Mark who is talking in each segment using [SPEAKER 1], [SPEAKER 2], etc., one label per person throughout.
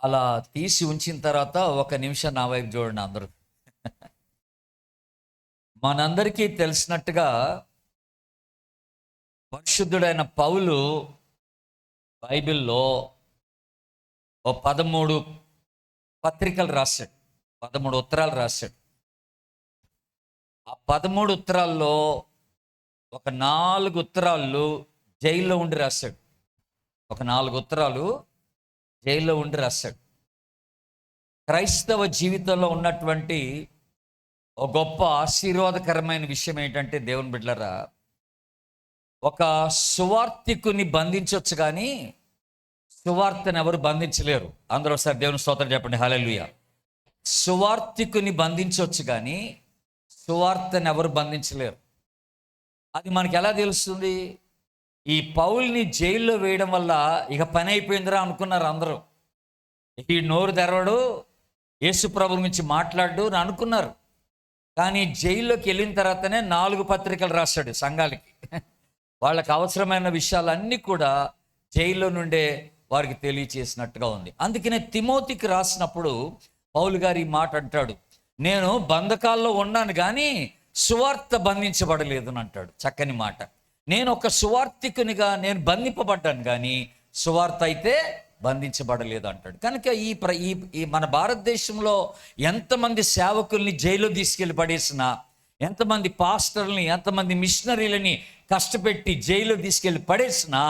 [SPEAKER 1] అలా తీసి ఉంచిన తర్వాత ఒక నిమిషం నా వైపు చూడండి అందరూ. మనందరికీ తెలిసినట్టుగా పరిశుద్ధుడైన పౌలు బైబిల్లో ఓ 13 పత్రికలు రాశాడు, 13 ఉత్తరాలు రాశాడు. ఆ 13 ఉత్తరాల్లో ఒక 4 ఉత్తరాలు జైల్లో ఉండి రాశాడు. ఒక 4 ఉత్తరాలు జైల్లో ఉండి రాశాడు. క్రైస్తవ జీవితంలో ఉన్నటువంటి ఒక గొప్ప ఆశీర్వాదకరమైన విషయం ఏంటంటే, దేవుని బిడ్డలారా, ఒక సువార్తికుని బంధించవచ్చు కానీ సువార్తను ఎవరు బంధించలేరు. అందరూ ఒకసారి దేవుని స్తోత్రం చెప్పండి, హల్లెలూయా. సువార్తికుని బంధించవచ్చు కానీ సువార్తను ఎవరు బంధించలేరు. అది మనకి ఎలా తెలుస్తుంది? ఈ పౌల్ని జైల్లో వేయడం వల్ల ఇక పని అయిపోయిందిరా అనుకున్నారు అందరూ. ఈ నోరు తెరవడు, యేసు ప్రభు గురించి మాట్లాడు అని అనుకున్నారు. కానీ జైల్లోకి వెళ్ళిన తర్వాతనే 4 పత్రికలు రాశాడు సంఘాలకి. వాళ్ళకి అవసరమైన విషయాలన్నీ కూడా జైల్లో నుండే వారికి తెలియచేసినట్టుగా ఉంది. అందుకనే తిమోతికి రాసినప్పుడు పౌలు గారు ఈ మాట అంటాడు, నేను బంధకాల్లో ఉన్నాను కానీ సువార్త బంధించబడలేదు అని అంటాడు. చక్కని మాట. నేను ఒక సువార్తికునిగా నేను బంధింపబడ్డాను కానీ సువార్త అయితే బంధించబడలేదు అంటాడు. కనుక ఈ మన భారతదేశంలో ఎంతమంది సేవకుల్ని జైల్లో తీసుకెళ్ళి పడేసినా, ఎంతమంది పాస్టర్ని, ఎంతమంది మిషనరీలని కష్టపెట్టి జైల్లో తీసుకెళ్ళి పడేసినా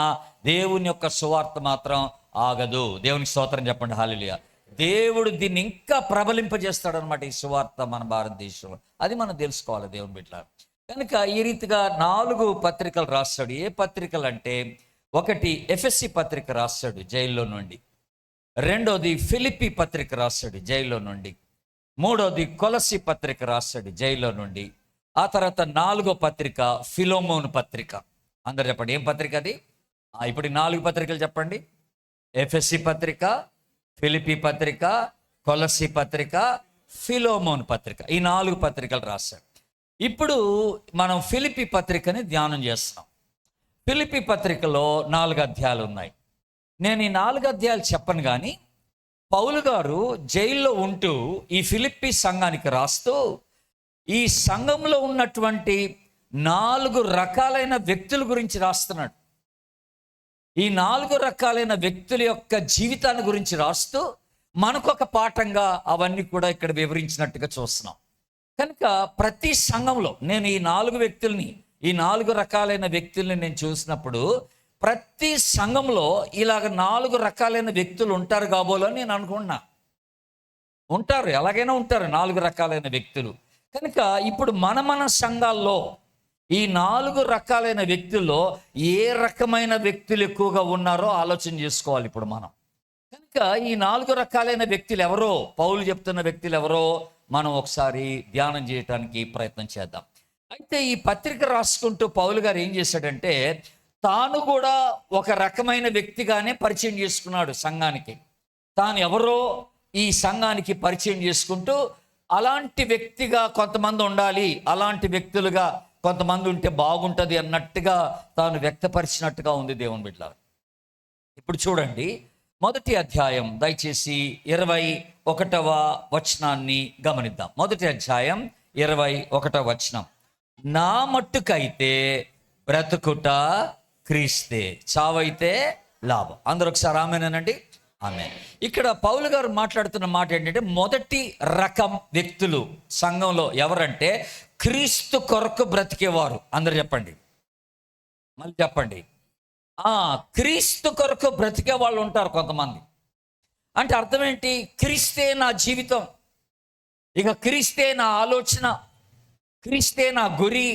[SPEAKER 1] దేవుని యొక్క సువార్త మాత్రం ఆగదు. దేవునికి స్తోత్రం చెప్పండి, హల్లెలూయా. దేవుడు దీన్ని ఇంకా ప్రబలింపజేస్తాడు అనమాట, ఈ సువార్త మన భారతదేశంలో. అది మనం తెలుసుకోవాలి దేవుని బిడ్డ. కనుక ఈ రీతిగా 4 పత్రికలు రాస్తాడు. ఏ పత్రికలు అంటే, ఒకటి ఎఫెసీ పత్రిక రాస్తాడు జైల్లో నుండి, రెండోది ఫిలిప్పీ పత్రిక రాస్తాడు జైల్లో నుండి, మూడోది కొలసి పత్రిక రాస్తాడు జైల్లో నుండి, ఆ తర్వాత 4వ పత్రిక ఫిలోమోను పత్రిక. అందరు చెప్పండి, ఏం పత్రిక అది? ఇప్పుడు 4 పత్రికలు చెప్పండి. ఎఫెసీ పత్రిక, ఫిలిప్పీ పత్రిక, కొలసి పత్రిక, ఫిలోమోను పత్రిక. ఈ 4 పత్రికలు రాశాడు. ఇప్పుడు మనం ఫిలిప్పీ పత్రికని ధ్యానం చేస్తున్నాం. ఫిలిప్పీ పత్రికలో 4 అధ్యాయాలు ఉన్నాయి. నేను ఈ 4 అధ్యాయాలు చెప్పను కానీ పౌలు గారు జైల్లో ఉంటూ ఈ ఫిలిప్పీ సంఘానికి రాస్తూ ఈ సంఘంలో ఉన్నటువంటి 4 రకాలైన వ్యక్తుల గురించి రాస్తున్నాడు. ఈ 4 రకాలైన వ్యక్తుల యొక్క జీవితాన్ని గురించి రాస్తూ మనకొక పాఠంగా అవన్నీ కూడా ఇక్కడ వివరించినట్టుగా చూస్తున్నాం. కనుక ప్రతి సంఘంలో నేను ఈ 4 వ్యక్తుల్ని, ఈ 4 రకాలైన వ్యక్తుల్ని నేను చూసినప్పుడు ప్రతి సంఘంలో ఇలాగ 4 రకాలైన వ్యక్తులు ఉంటారు కాబోలు అని నేను అనుకుంటున్నా. ఉంటారు, ఎలాగైనా ఉంటారు 4 రకాలైన వ్యక్తులు. కనుక ఇప్పుడు మన సంఘాల్లో ఈ 4 రకాలైన వ్యక్తుల్లో ఏ రకమైన వ్యక్తులు ఎక్కువగా ఉన్నారో ఆలోచన చేసుకోవాలి ఇప్పుడు మనం. కనుక ఈ 4 రకాలైన వ్యక్తులు ఎవరో, పౌలు చెప్తున్న వ్యక్తులు ఎవరో మనం ఒకసారి ధ్యానం చేయడానికి ప్రయత్నం చేద్దాం. అయితే ఈ పత్రిక రాసుకుంటూ పౌలు గారు ఏం చేశాడంటే, తాను కూడా ఒక రకమైన వ్యక్తిగానే పరిచయం చేసుకున్నాడు సంఘానికి. తాను ఎవరో ఈ సంఘానికి పరిచయం చేసుకుంటూ అలాంటి వ్యక్తిగా కొంతమంది ఉండాలి, అలాంటి వ్యక్తులుగా కొంతమంది ఉంటే బాగుంటుంది అన్నట్టుగా తాను వ్యక్తపరిచినట్టుగా ఉంది దేవుని బిడ్డ. ఇప్పుడు చూడండి, 1వ అధ్యాయం దయచేసి 21వ వచనాన్ని గమనిద్దాం. 1వ అధ్యాయం 21వ వచనం. నా మట్టుకైతే బ్రతుకుట క్రీస్తే, చావైతే లాభం. అందరూ ఒకసారి ఆమేనండి. ఆమె. ఇక్కడ పౌలు గారు మాట్లాడుతున్న మాట ఏంటంటే, మొదటి రకం వ్యక్తులు సంఘంలో ఎవరంటే క్రీస్తు కొరకు బ్రతికేవారు. అందరు చెప్పండి, మళ్ళీ చెప్పండి. క్రీస్తు కొరకు బ్రతికే వాళ్ళు ఉంటారు కొంతమంది. అంటే అర్థం ఏంటి? క్రీస్తే నా జీవితం, ఇక క్రీస్తే నా ఆలోచన, క్రీస్తే నా గురి,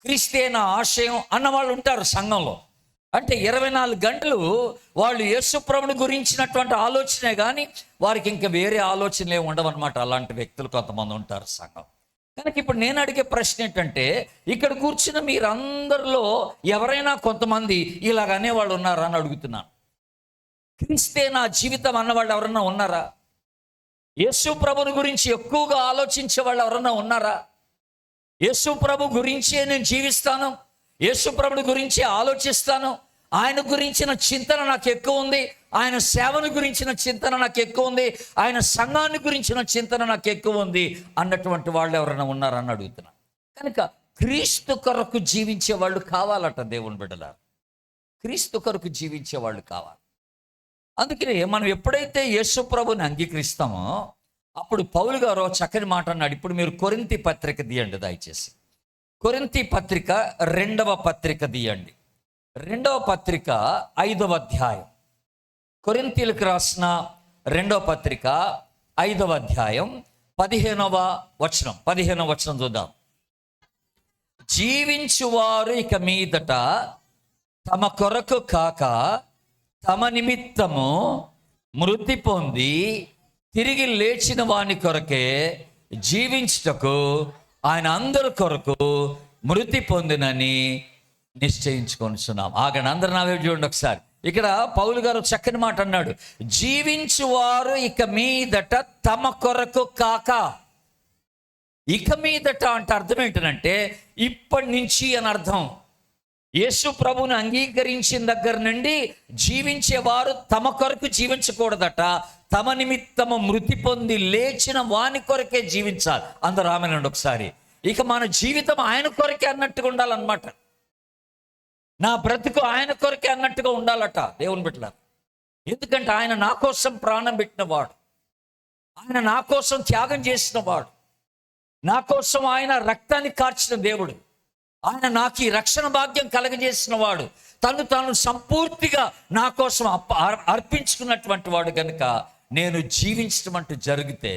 [SPEAKER 1] క్రీస్తే నా ఆశయం అన్న వాళ్ళు ఉంటారు సంఘంలో. అంటే 24 గంటలు వాళ్ళు యేసు ప్రభుని గురించినటువంటి ఆలోచనే కానీ వారికి ఇంకా వేరే ఆలోచనలే ఉండవన్నమాట. అలాంటి వ్యక్తులు కొంతమంది ఉంటారు సంఘం. కనుక ఇప్పుడు నేను అడిగే ప్రశ్న ఏంటంటే, ఇక్కడ కూర్చున్న మీరందరిలో ఎవరైనా కొంతమంది ఇలాగ అనేవాళ్ళు ఉన్నారా అని అడుగుతున్నాను. క్రీస్తే నా జీవితం అన్నవాళ్ళు ఎవరన్నా ఉన్నారా? యేసు ప్రభుని గురించి ఎక్కువగా ఆలోచించే వాళ్ళు ఎవరన్నా ఉన్నారా? యేసు ప్రభు గురించే నేను జీవిస్తాను, యేసు ప్రభుని గురించే ఆలోచిస్తాను ఆయన గురించిన చింతన నాకు ఎక్కువ ఉంది, ఆయన సేవను గురించిన చింతన నాకు ఎక్కువ ఉంది, ఆయన సంఘాన్ని గురించిన చింతన నాకు ఎక్కువ ఉంది అన్నటువంటి వాళ్ళు ఎవరైనా ఉన్నారని అడుగుతున్నా. కనుక క్రీస్తు కొరకు జీవించే వాళ్ళు కావాలట దేవుని బిడ్డలారా. క్రీస్తు కొరకు జీవించే వాళ్ళు కావాలి. అందుకనే మనం ఎప్పుడైతే యేసు ప్రభుని అంగీకరిస్తామో అప్పుడు పౌలు గారు చక్కని మాట అన్నాడు. ఇప్పుడు మీరు కొరింథీ పత్రిక తీయండి దయచేసి. కొరింథీ పత్రిక 2వ పత్రిక తీయండి. 2వ పత్రిక 5వ అధ్యాయం. కొరింథీలకు రాసిన 2వ పత్రిక 5వ అధ్యాయం 15వ వచనం చూద్దాం. జీవించువారు ఇక మీదట తమ కొరకు కాక తమ నిమిత్తము మృతి పొంది తిరిగి లేచిన వాని కొరకే జీవించుటకు ఆయన అందరి కొరకు మృతి పొందినని నిశ్చయించుకొనిచున్నాం. ఆగండి, అందరు నా వైపు చూడండి ఒకసారి. ఇక్కడ పౌలు గారు చక్కని మాట అన్నాడు. జీవించువారు ఇక మీదట తమ కొరకు కాక. ఇక మీదట అంటే అర్థం ఏంటంటే ఇప్పటి నుంచి అని అర్థం. యేసు ప్రభుని అంగీకరించిన దగ్గర నుండి జీవించేవారు తమ కొరకు జీవించకూడదట, తమ నిమిత్తము మృతి పొంది లేచిన వాని కొరకే జీవించాలి. అందరూ ఆమెనండి ఒకసారి. ఇక మన జీవితం ఆయన కొరకే అన్నట్టుగా ఉండాలన్నమాట. నా బ్రతుకు ఆయన కొరకే అన్నట్టుగా ఉండాలట దేవుని బిడ్డలారా. ఎందుకంటే ఆయన నా కోసం ప్రాణం పెట్టినవాడు, ఆయన నా కోసం త్యాగం చేసినవాడు, నా కోసం ఆయన రక్తాన్ని కార్చిన దేవుడు, ఆయన నాకు ఈ రక్షణ భాగ్యం కలగజేసిన వాడు, తాను సంపూర్తిగా నా కోసం అర్పించుకున్నటువంటి వాడు. కనుక నేను జీవించడం అంటూ జరిగితే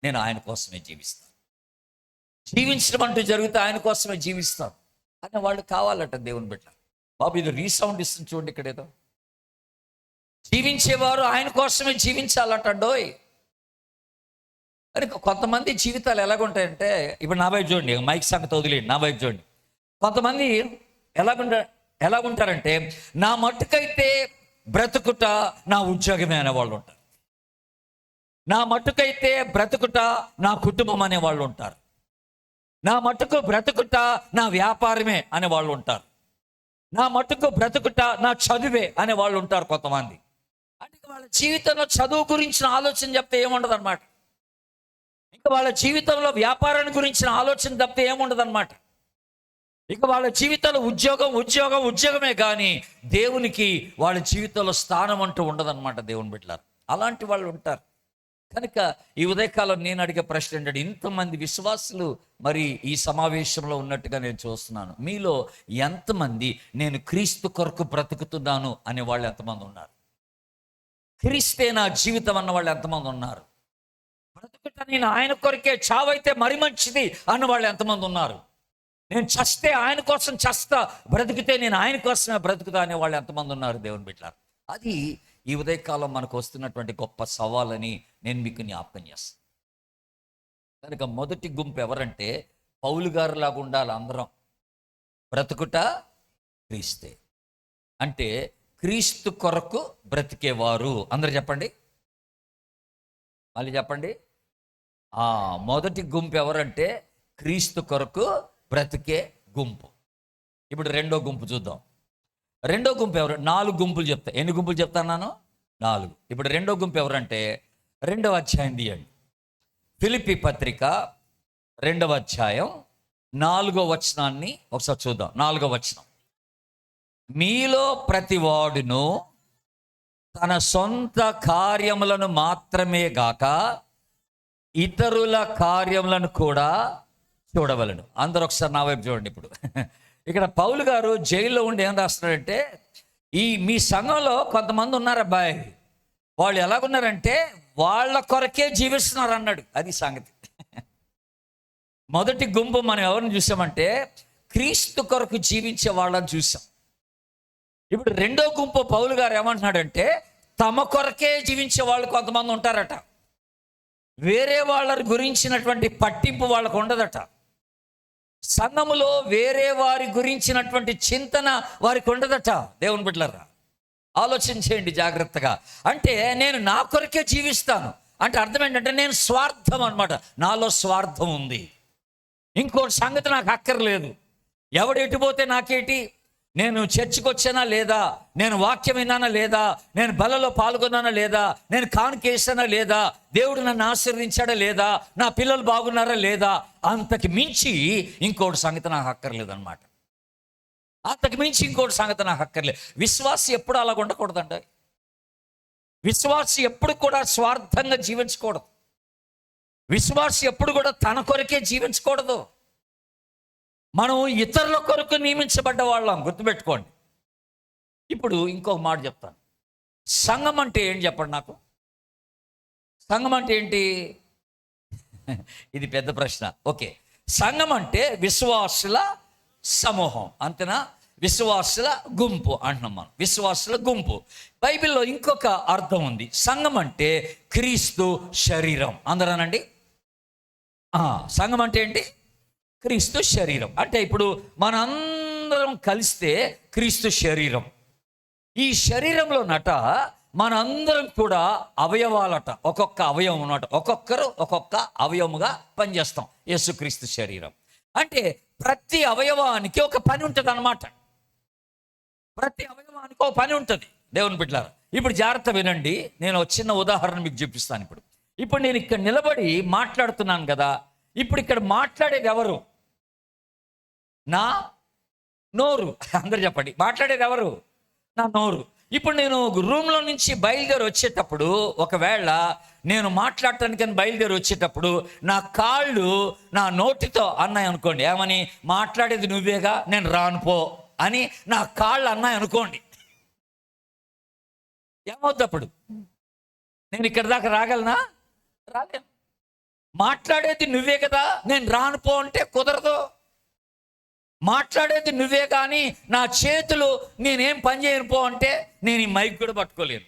[SPEAKER 1] నేను ఆయన కోసమే జీవిస్తాను. జీవించడం అంటూ జరిగితే ఆయన కోసమే జీవిస్తాను అనే వాళ్ళు కావాలట దేవుని బిడ్డ. బాబు ఇది రీసౌండ్ ఇస్తుంది చూడండి. ఇక్కడ ఏదో జీవించేవారు ఆయన కోసమే జీవించాలటండోయ్. కనుక కొంతమంది జీవితాలు ఎలాగుంటాయంటే, ఇప్పుడు నా వైపు చూడండి, మైక్ సంగతి వదిలేండి, నా వైపు చూడండి. కొంతమంది ఎలాగుంటారంటే నా మట్టుకైతే బ్రతుకుట నా ఉద్యోగమే అనేవాళ్ళు ఉంటారు, నా మట్టుకైతే బ్రతుకుట నా కుటుంబం అనేవాళ్ళు ఉంటారు, నా మట్టుకు బ్రతుకుట నా వ్యాపారమే అనేవాళ్ళు ఉంటారు, నా మట్టుకు బ్రతుకుట నా చదువే అనేవాళ్ళు ఉంటారు కొంతమంది. అంటే వాళ్ళ జీవితంలో చదువు గురించిన ఆలోచన చెప్తే ఏముండదు అనమాట. ఇంకా వాళ్ళ జీవితంలో వ్యాపారాన్ని గురించిన ఆలోచన తప్పితే ఏముండదు అనమాట. ఇక వాళ్ళ జీవితంలో ఉద్యోగమే కానీ దేవునికి వాళ్ళ జీవితంలో స్థానం అంటూ ఉండదన్నమాట దేవుని బిడ్డలారా. అలాంటి వాళ్ళు ఉంటారు. కనుక ఈ ఉదయకాలం నేను అడిగే ప్రశ్న ఏంటంటే, ఇంతమంది విశ్వాసులు మరి ఈ సమావేశంలో ఉన్నట్టుగా నేను చూస్తున్నాను. మీలో ఎంతమంది నేను క్రీస్తు కొరకు బ్రతుకుతున్నాను అనే వాళ్ళు ఎంతమంది ఉన్నారు? క్రీస్తే నా జీవితం అన్న వాళ్ళు ఎంతమంది ఉన్నారు? బ్రతుకుట నేను ఆయన కొరకే, చావైతే మరి మంచిది అన్న వాళ్ళు ఎంతమంది ఉన్నారు? నేను చస్తే ఆయన కోసం చస్తా, బ్రతికితే నేను ఆయన కోసమే బ్రతుకుతా అనే వాళ్ళు ఎంతమంది ఉన్నారు దేవుని బిడ్డలారా? అది ఈ ఉదయకాలం మనకు వస్తున్నటువంటి గొప్ప సవాలని నేను మీకు జ్ఞాపకం చేస్తాను. కనుక మొదటి గుంపు ఎవరంటే పౌలు గారు లాగా ఉండాలి అందరం. బ్రతుకుట క్రీస్తే అంటే క్రీస్తు కొరకు బ్రతికేవారు. అందరు చెప్పండి, మళ్ళీ చెప్పండి. మొదటి గుంపు ఎవరంటే క్రీస్తు కొరకు బ్రతికే గుంపు. ఇప్పుడు రెండో గుంపు చూద్దాం. రెండో గుంపు ఎవరు? 4 గుంపులు చెప్తా. ఎన్ని గుంపులు చెప్తాను? 4. ఇప్పుడు రెండో గుంపు ఎవరంటే 2వ అధ్యాయం తీయండి. ఫిలిప్పీ పత్రిక 2వ అధ్యాయం 4వ వచనాన్ని ఒకసారి చూద్దాం. 4వ వచనం. మీలో ప్రతివాడును తన సొంత కార్యములను మాత్రమే గాక ఇతరుల కార్యములను కూడా చూడవలను. అందరూ ఒకసారి నా వైపు చూడండి. ఇప్పుడు ఇక్కడ పౌలు గారు జైల్లో ఉండి ఏం రాస్తున్నాడంటే, మీ సంఘంలో కొంతమంది ఉన్నారు అబ్బాయి, వాళ్ళు ఎలాగున్నారంటే వాళ్ళ కొరకే జీవిస్తున్నారు అన్నాడు. అది సంగతి. మొదటి గుంపు మనం ఎవరిని చూసామంటే క్రీస్తు కొరకు జీవించే వాళ్ళని చూసాం. ఇప్పుడు రెండో గుంపు పౌలు గారు ఏమంటున్నాడంటే తమ కొరకే జీవించే వాళ్ళు కొంతమంది ఉంటారట. వేరే వాళ్ళ గురించినటువంటి పట్టింపు వాళ్ళకు ఉండదట. సంఘములో వేరే వారి గురించినటువంటి చింతన వారికి ఉండదట. దేవుని బిడ్డలారా, ఆలోచన చేయండి జాగ్రత్తగా. అంటే నేను నా కొరకే జీవిస్తాను అంటే అర్థం ఏంటంటే నేను స్వార్థం అనమాట. నాలో స్వార్థం ఉంది, ఇంకోటి సంగతి నాకు అక్కర్లేదు, ఎవడు ఎటుపోతే నాకేటి, నేను చర్చికి వచ్చానా లేదా, నేను వాక్యం విన్నానా లేదా, నేను బలలో పాల్గొన్నానా లేదా, నేను కానుకేసానా లేదా, దేవుడు నన్ను ఆశీర్వదించాడా లేదా, నా పిల్లలు బాగున్నారా లేదా, అంతకు మించి ఇంకోటి సంగతి నాకు అక్కర్లేదన్నమాట. అంతకు మించి ఇంకోటి సంగతి నాకు అక్కర్లేదు. విశ్వాసి ఎప్పుడు అలాగ ఉండకూడదండి. విశ్వాసి ఎప్పుడు కూడా స్వార్థంగా జీవించకూడదు. విశ్వాసి ఎప్పుడు కూడా తన కొరకే జీవించకూడదు. మనం ఇతరుల కొరకు నియమించబడ్డ వాళ్ళం, గుర్తుపెట్టుకోండి. ఇప్పుడు ఇంకొక మాట చెప్తాను. సంఘం అంటే ఏంటి చెప్పండి నాకు. సంఘం అంటే ఏంటి? ఇది పెద్ద ప్రశ్న. ఓకే, సంఘం అంటే విశ్వాసుల సమూహం, అంతేనా? విశ్వాసుల గుంపు అంటున్నాం మనం, విశ్వాసుల గుంపు. బైబిల్లో ఇంకొక అర్థం ఉంది. సంఘం అంటే క్రీస్తు శరీరం. అందరానండి, సంఘం అంటే ఏంటి? క్రీస్తు శరీరం. అంటే ఇప్పుడు మనందరం కలిస్తే క్రీస్తు శరీరం. ఈ శరీరంలో మనందరం కూడా అవయవాలట, ఒక్కొక్క అవయవం అన్నమాట. ఒక్కొక్కరు ఒక్కొక్క అవయవముగా పనిచేస్తాం. యేసుక్రీస్తు శరీరం అంటే ప్రతి అవయవానికి ఒక పని ఉంటుంది అన్నమాట. ప్రతి అవయవానికి ఒక పని ఉంటుంది. దేవుని బిడ్డలారా, ఇప్పుడు జాగ్రత్త వినండి. నేను ఒక చిన్న ఉదాహరణ మీకు చూపిస్తాను. ఇప్పుడు నేను ఇక్కడ నిలబడి మాట్లాడుతున్నాను కదా. ఇప్పుడు ఇక్కడ మాట్లాడేది ఎవరు? నా నోరు. అందరు చెప్పండి, మాట్లాడేది ఎవరు? నా నోరు. ఇప్పుడు నేను రూమ్లో నుంచి బయలుదేరి వచ్చేటప్పుడు, ఒకవేళ నేను మాట్లాడటానికని బయలుదేరి వచ్చేటప్పుడు నా కాళ్ళు నా నోటితో అన్నాయి అనుకోండి, ఏమని? మాట్లాడేది నువ్వేగా, నేను రానుపో అని నా కాళ్ళు అన్నాయి అనుకోండి, ఏమవుతుంది అప్పుడు? నేను ఇక్కడ దాకా రాగలనా? రాలేను. మాట్లాడేది నువ్వే కదా, నేను రానుపో అంటే కుదరదు. మాట్లాడేది నువ్వే కానీ నా చేతులు నేనేం పని చేయను పో అంటే నేను ఈ మైక్ కూడా పట్టుకోలేను.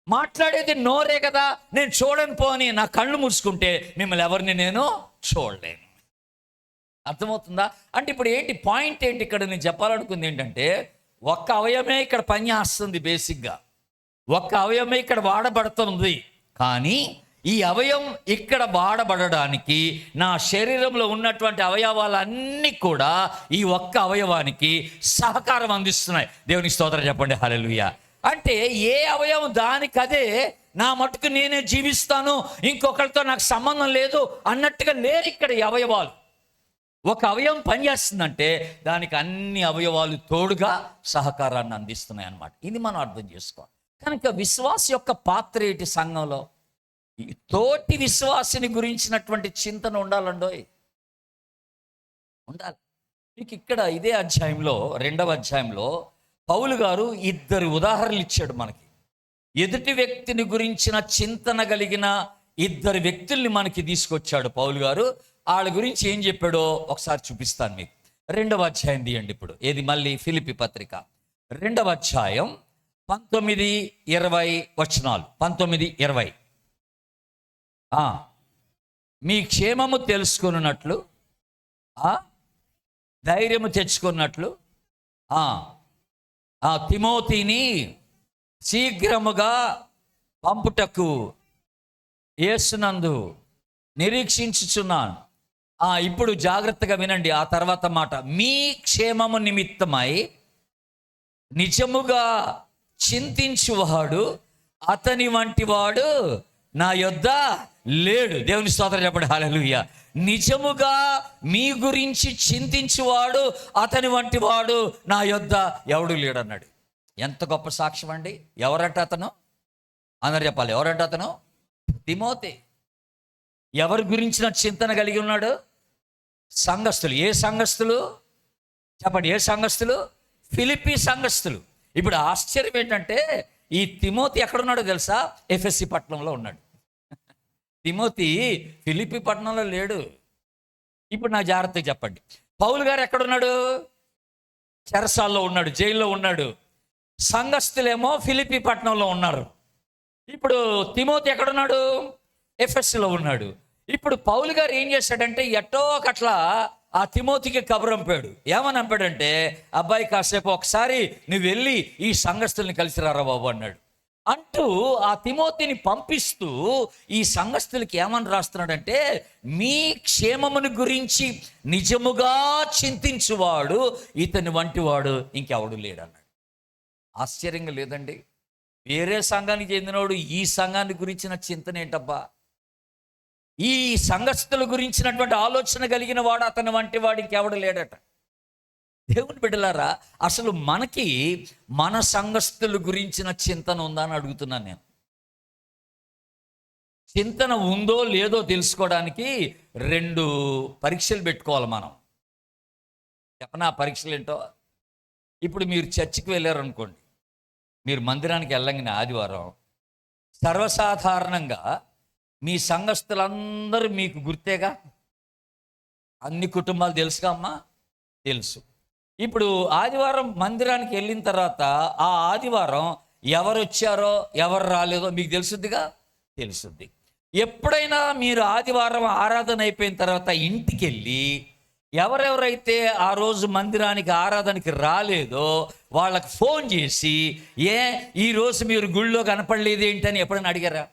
[SPEAKER 1] మాట్లాడేది నోరే కదా, నేను చూడను పో అని నా కళ్ళు మూసుకుంటే మిమ్మల్ని ఎవరిని నేను చూడలేను. అర్థమవుతుందా? అంటే ఇప్పుడు ఏంటి పాయింట్ ఏంటి ఇక్కడ నేను చెప్పాలనుకుంది ఏంటంటే, ఒక్క అవయవమే ఇక్కడ పని చేస్తుంది. బేసిక్గా ఒక్క అవయవమే ఇక్కడ వాడబడుతుంది. కానీ ఈ అవయవం ఇక్కడ వాడబడడానికి నా శరీరంలో ఉన్నటువంటి అవయవాలన్నీ కూడా ఈ ఒక్క అవయవానికి సహకారం అందిస్తున్నాయి. దేవునికి స్తోత్రం చెప్పండి, హల్లెలూయా. అంటే ఏ అవయవం దానికదే, నా మటుకు నేనే జీవిస్తాను, ఇంకొకరితో నాకు సంబంధం లేదు అన్నట్టుగా లేరు ఇక్కడ ఈ అవయవాలు. ఒక అవయవం పనిచేస్తుందంటే దానికి అన్ని అవయవాలు తోడుగా సహకారాన్ని అందిస్తున్నాయి అన్నమాట. ఇది మనం అర్థం చేసుకోవాలి. కనుక విశ్వాస యొక్క పాత్ర ఏంటి? సంఘంలో తోటి విశ్వాసిని గురించినటువంటి చింతన ఉండాలండోయ్, ఉండాలి. మీకు ఇక్కడ ఇదే అధ్యాయంలో, 2వ అధ్యాయంలో పౌలు గారు 2 ఉదాహరణలు ఇచ్చాడు మనకి. ఎదుటి వ్యక్తిని గురించిన చింతన కలిగిన 2 వ్యక్తుల్ని మనకి తీసుకొచ్చాడు పౌలు గారు. వాళ్ళ గురించి ఏం చెప్పాడో ఒకసారి చూపిస్తాను మీకు. 2వ అధ్యాయం తీయండి ఇప్పుడు. ఏది? మళ్ళీ ఫిలిప్పీ పత్రిక 2వ అధ్యాయం 19-20 వచనాలు. 19-20. మీ క్షేమము తెలుసుకున్నట్లు, ధైర్యము తెచ్చుకున్నట్లు తిమోతిని శీఘ్రముగా పంపుటకు యేసునందు నిరీక్షించుచున్నాను. ఇప్పుడు జాగ్రత్తగా వినండి ఆ తర్వాత మాట. మీ క్షేమము నిమిత్తమై నిజముగా చింతించువాడు అతని వంటి వాడు నా యొద్ద లేడు. దేవుని స్తోత్రం చెప్పండి, హల్లెలూయా. నిజముగా మీ గురించి చింతించువాడు అతని వంటి వాడు నా యొద్ద ఎవడు లేడు అన్నాడు. ఎంత గొప్ప సాక్ష్యం అండి. ఎవరట అతను? అందరు చెప్పాలి, ఎవరంట అతను? తిమోతి. ఎవరి గురించిన చింతన కలిగి ఉన్నాడు? సంఘస్థులు. ఏ సంఘస్థులు చెప్పండి? ఏ సంఘస్థులు? ఫిలిప్పీ సంఘస్థులు. ఇప్పుడు ఆశ్చర్యం ఏంటంటే, ఈ తిమోతి ఎక్కడున్నాడో తెలుసా? ఎఫెసీ పట్టణంలో ఉన్నాడు. తిమోతి ఫిలిప్పీ పట్టణంలో లేడు. ఇప్పుడు నా జాగ్రత్తగా చెప్పండి, పౌలు గారు ఎక్కడున్నాడు? చెరసాల్లో ఉన్నాడు, జైల్లో ఉన్నాడు. సంఘస్థులేమో ఫిలిప్పీ పట్టణంలో ఉన్నారు. ఇప్పుడు తిమోతి ఎక్కడున్నాడు? ఎఫెస్లో ఉన్నాడు. ఇప్పుడు పౌలు గారు ఏం చేశాడంటే, ఎట్టో ఒకట్లా ఆ తిమోతికి కబురు పంపాడు. ఏమని పంపాడంటే, అబ్బాయి కాసేపు ఒకసారి నువ్వు వెళ్ళి ఈ సంఘస్థుల్ని కలిసి రారా బాబు అన్నాడు. అంటూ ఆ తిమోతిని పంపిస్తూ ఈ సంఘస్థులకి ఏమని రాస్తున్నాడంటే, మీ క్షేమమును గురించి నిజముగా చింతించువాడు ఇతని వంటి వాడు ఇంకెవడు లేడన్నాడు. ఆశ్చర్యంగా లేదండి? వేరే సంఘానికి చెందినవాడు ఈ సంఘాన్ని గురించిన చింతన ఏంటబ్బా, ఈ సంఘస్థుల గురించినటువంటి ఆలోచన కలిగిన వాడు అతని వంటి వాడు ఇంకెవడు లేడట. దేవుని బిడ్డలారా, అసలు మనకి మన సంఘస్థుల గురించిన చింతన ఉందా అని అడుగుతున్నాను నేను. చింతన ఉందో లేదో తెలుసుకోవడానికి 2 పరీక్షలు పెట్టుకోవాలి మనం. చెప్పనా పరీక్షలు ఏంటో? ఇప్పుడు మీరు చర్చికి వెళ్ళారనుకోండి, మీరు మందిరానికి వెళ్ళంగానే ఆదివారం సర్వసాధారణంగా మీ సంఘస్థులందరూ మీకు గుర్తేగా. అన్ని కుటుంబాలు తెలుసుగా అమ్మా, తెలుసు. ఇప్పుడు ఆదివారం మందిరానికి వెళ్ళిన తర్వాత ఆ ఆదివారం ఎవరు వచ్చారో ఎవరు రాలేదో మీకు తెలుసుద్దిగా, తెలుసుద్ది. ఎప్పుడైనా మీరు ఆదివారం ఆరాధన అయిపోయిన తర్వాత ఇంటికి వెళ్ళి ఎవరెవరైతే ఆ రోజు మందిరానికి ఆరాధనకి రాలేదో వాళ్ళకి ఫోన్ చేసి, ఈరోజు మీరు గుళ్ళో కనపడలేదు ఏంటని ఎప్పుడైనా అడిగారా?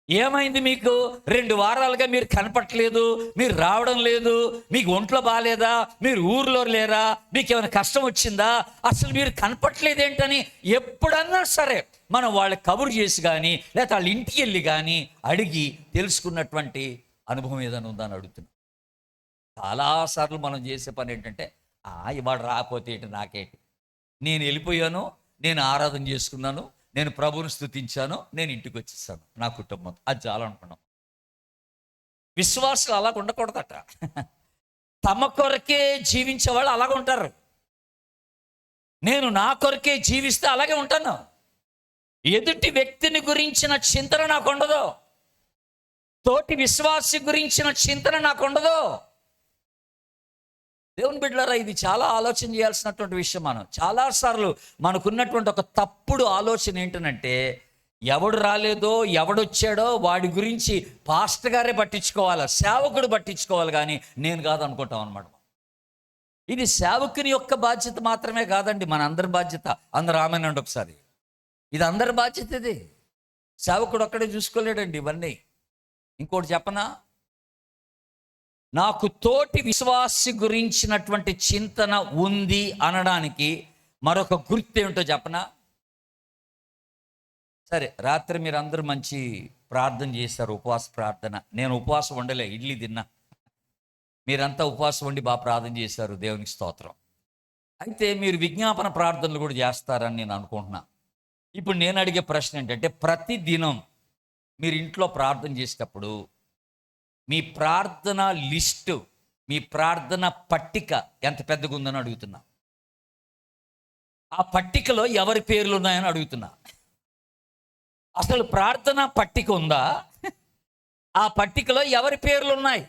[SPEAKER 1] ఏమైంది మీకు? 2 వారాలుగా మీరు కనపట్లేదు, మీరు రావడం లేదు, మీకు ఒంట్లో బాగాలేదా, మీరు ఊర్లో లేరా, మీకు ఏమైనా కష్టం వచ్చిందా, అసలు మీరు కనపట్లేదేంటని ఎప్పుడన్నా సరే మనం వాళ్ళకి కబురు చేసి కానీ లేకపోతే వాళ్ళ ఇంటికి వెళ్ళి కానీ అడిగి తెలుసుకున్నటువంటి అనుభవం ఏదైనా ఉందని అడుగుతున్నాం. చాలాసార్లు మనం చేసే పని ఏంటంటే, ఇవాళ రాకపోతే ఏంటి నాకేంటి, నేను వెళ్ళిపోయాను, నేను ఆరాధన చేసుకున్నాను, నేను ప్రభువుని స్తుతించాను, నేను ఇంటికి వచ్చేసాను, నా కుటుంబం అది చాలా అనుకున్నాం. విశ్వాసులు అలాగ ఉండకూడదట. తమ కొరకే జీవించే వాళ్ళు అలాగ ఉంటారు. నేను నా కొరకే జీవిస్తే అలాగే ఉంటాను. ఎదుటి వ్యక్తిని గురించిన చింతన నాకు ఉండదు, తోటి విశ్వాసి గురించిన చింతన నాకు ఉండదు. దేవుని బిడ్డలారా, ఇది చాలా ఆలోచన చేయాల్సినటువంటి విషయం. మనం చాలాసార్లు మనకున్నటువంటి ఒక తప్పుడు ఆలోచన ఏంటంటే, ఎవడు రాలేదో ఎవడొచ్చాడో వాడి గురించి పాస్టర్ గారే పట్టించుకోవాలి, సేవకుడు పట్టించుకోవాలి, కానీ నేను కాదనుకుంటాం అనమాట. ఇది సేవకుని యొక్క బాధ్యత మాత్రమే కాదండి, మన అందరి బాధ్యత. అందరు ఆమెనండి ఒకసారి. ఇది అందరి బాధ్యత. ఇది సేవకుడు ఒక్కడే చూసుకోలేడండి ఇవన్నీ. ఇంకోటి చెప్పనా, నాకు తోటి విశ్వాసి గురించినటువంటి చింతన ఉంది అనడానికి మరొక గుర్తు ఏమిటో చెప్పనా? సరే, రాత్రి మీరు అందరూ మంచి ప్రార్థన చేశారు, ఉపవాస ప్రార్థన. నేను ఉపవాసం ఉండలే, ఇడ్లీ తిన్నా. మీరంతా ఉపవాసం ఉండి బాగా ప్రార్థన చేశారు, దేవునికి స్తోత్రం. అయితే మీరు విజ్ఞాపన ప్రార్థనలు కూడా చేస్తారని నేను అనుకుంటున్నా. ఇప్పుడు నేను అడిగే ప్రశ్న ఏంటంటే, ప్రతి దినం మీరు ఇంట్లో ప్రార్థన చేసేటప్పుడు మీ ప్రార్థన లిస్టు, మీ ప్రార్థన పట్టిక ఎంత పెద్దగా ఉందని అడుగుతున్నా. ఆ పట్టికలో ఎవరి పేర్లు ఉన్నాయని అడుగుతున్నా. అసలు ప్రార్థన పట్టిక ఉందా? ఆ పట్టికలో ఎవరి పేర్లు ఉన్నాయి?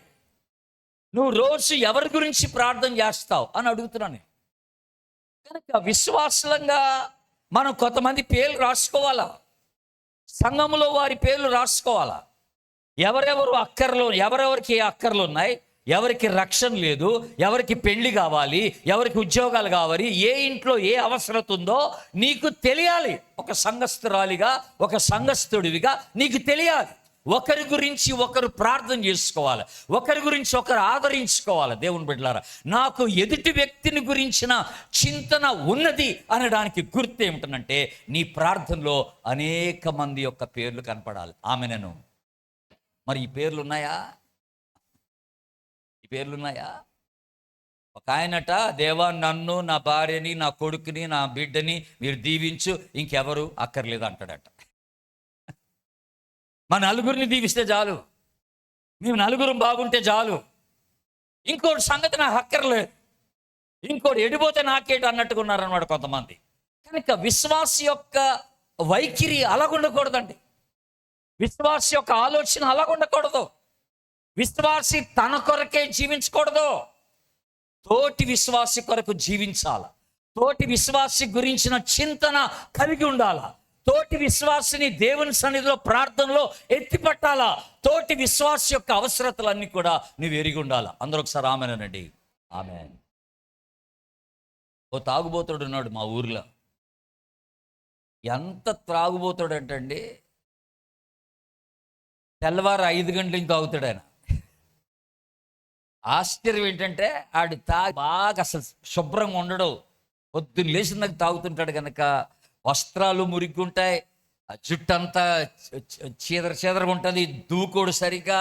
[SPEAKER 1] నువ్వు రోజు ఎవరి గురించి ప్రార్థన చేస్తావు అని అడుగుతున్నాను. కనుక విశ్వాసంగా మనం కొంతమంది పేర్లు రాసుకోవాలా, సంఘములో వారి పేర్లు రాసుకోవాలా. ఎవరెవరికి ఏ అక్కర్లు ఉన్నాయి, ఎవరికి రక్షణ లేదు, ఎవరికి పెళ్లి కావాలి, ఎవరికి ఉద్యోగాలు కావాలి, ఏ ఇంట్లో ఏ అవసరత ఉందో నీకు తెలియాలి. ఒక సంఘస్థురాలిగా, ఒక సంఘస్థుడివిగా నీకు తెలియాలి. ఒకరి గురించి ఒకరు ప్రార్థన చేసుకోవాలి, ఒకరి గురించి ఒకరు ఆదరించుకోవాలి. దేవుని బిడ్డలారా, నాకు ఎదుటి వ్యక్తిని గురించిన చింతన ఉన్నది అనడానికి గుర్తు ఏమిటంటే, నీ ప్రార్థనలో అనేక మంది యొక్క పేర్లు కనపడాలి. ఆమెనను. మరి ఈ పేర్లు ఉన్నాయా? ఈ పేర్లు ఉన్నాయా? ఒక ఆయనట, దేవా నన్ను, నా భార్యని, నా కొడుకుని, నా బిడ్డని మీరు దీవించు, ఇంకెవరు అక్కర్లేదు అంటాడట. మా నలుగురిని దీవిస్తే చాలు, మేము నలుగురు బాగుంటే చాలు, ఇంకోటి సంగతి నాకు అక్కర్లేదు, ఇంకోటి ఎడిపోతే నాకేటి అన్నట్టుగా ఉన్నారన్నమాట కొంతమంది. కనుక విశ్వాస యొక్క వైఖరి అలాగుండకూడదండి. విశ్వాస యొక్క ఆలోచన అలాగుండకూడదు. విశ్వాసి తన కొరకే జీవించకూడదు, తోటి విశ్వాసి కొరకు జీవించాల. తోటి విశ్వాసి గురించిన చింతన కలిగి ఉండాల. తోటి విశ్వాసిని దేవుని సన్నిధిలో ప్రార్థనలో ఎత్తిపట్టాలా. తోటి విశ్వాసి యొక్క అవసరతలన్నీ కూడా నువ్వు ఎరిగి ఉండాలా. అందరూ ఒకసారి ఆమెనండి. ఆమెన్. ఓ తాగుబోతుడు ఉన్నాడు మా ఊర్లో. ఎంత త్రాగుబోతాడంటండి, తెల్లవారు 5 గంటల నుంచి తాగుతాడు ఆయన. ఆశ్చర్యం ఏంటంటే ఆడు బాగా అసలు శుభ్రంగా ఉండడు. పొద్దున్న లేచినాక తాగుతుంటాడు కనుక వస్త్రాలు మురిగుంటాయి, జుట్టు అంతా చీదరగా ఉంటుంది, దూకోడు సరిగా,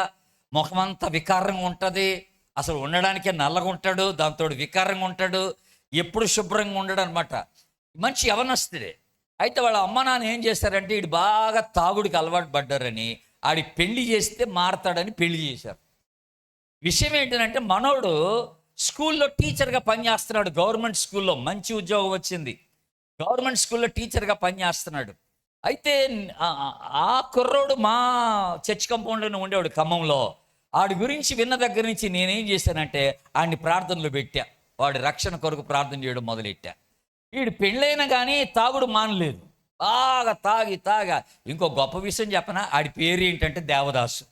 [SPEAKER 1] ముఖమంతా వికారంగా ఉంటుంది, అసలు ఉండడానికే నల్లగా ఉంటాడు, దాంతో వికారంగా ఉంటాడు, ఎప్పుడు శుభ్రంగా ఉండడు అనమాట. మంచి యవనస్తుడే. అయితే వాళ్ళ అమ్మ నాన్న ఏం చేశారంటే వీడు బాగా తాగుడికి అలవాటు పడ్డారని ఆడి పెళ్లి చేస్తే మారతాడని పెళ్లి చేశారు. విషయం ఏంటంటే మనోడు స్కూల్లో టీచర్గా పనిచేస్తున్నాడు. గవర్నమెంట్ స్కూల్లో మంచి ఉద్యోగం వచ్చింది, గవర్నమెంట్ స్కూల్లో టీచర్గా పనిచేస్తున్నాడు. అయితే ఆ కుర్రోడు మా చర్చ్ కంపౌండ్లోనే ఉండేవాడు ఖమ్మంలో. ఆడి గురించి విన్న దగ్గర నుంచి నేనేం చేశానంటే ఆడిని ప్రార్థనలో పెట్టా, వాడి రక్షణ కొరకు ప్రార్థన చేయడం మొదలెట్టా. వీడు పెళ్ళైనా కానీ తాగుడు మానలేదు, బాగా తాగా. ఇంకో గొప్ప విషయం చెప్పనా, ఆడి పేరు ఏంటంటే దేవదాసు.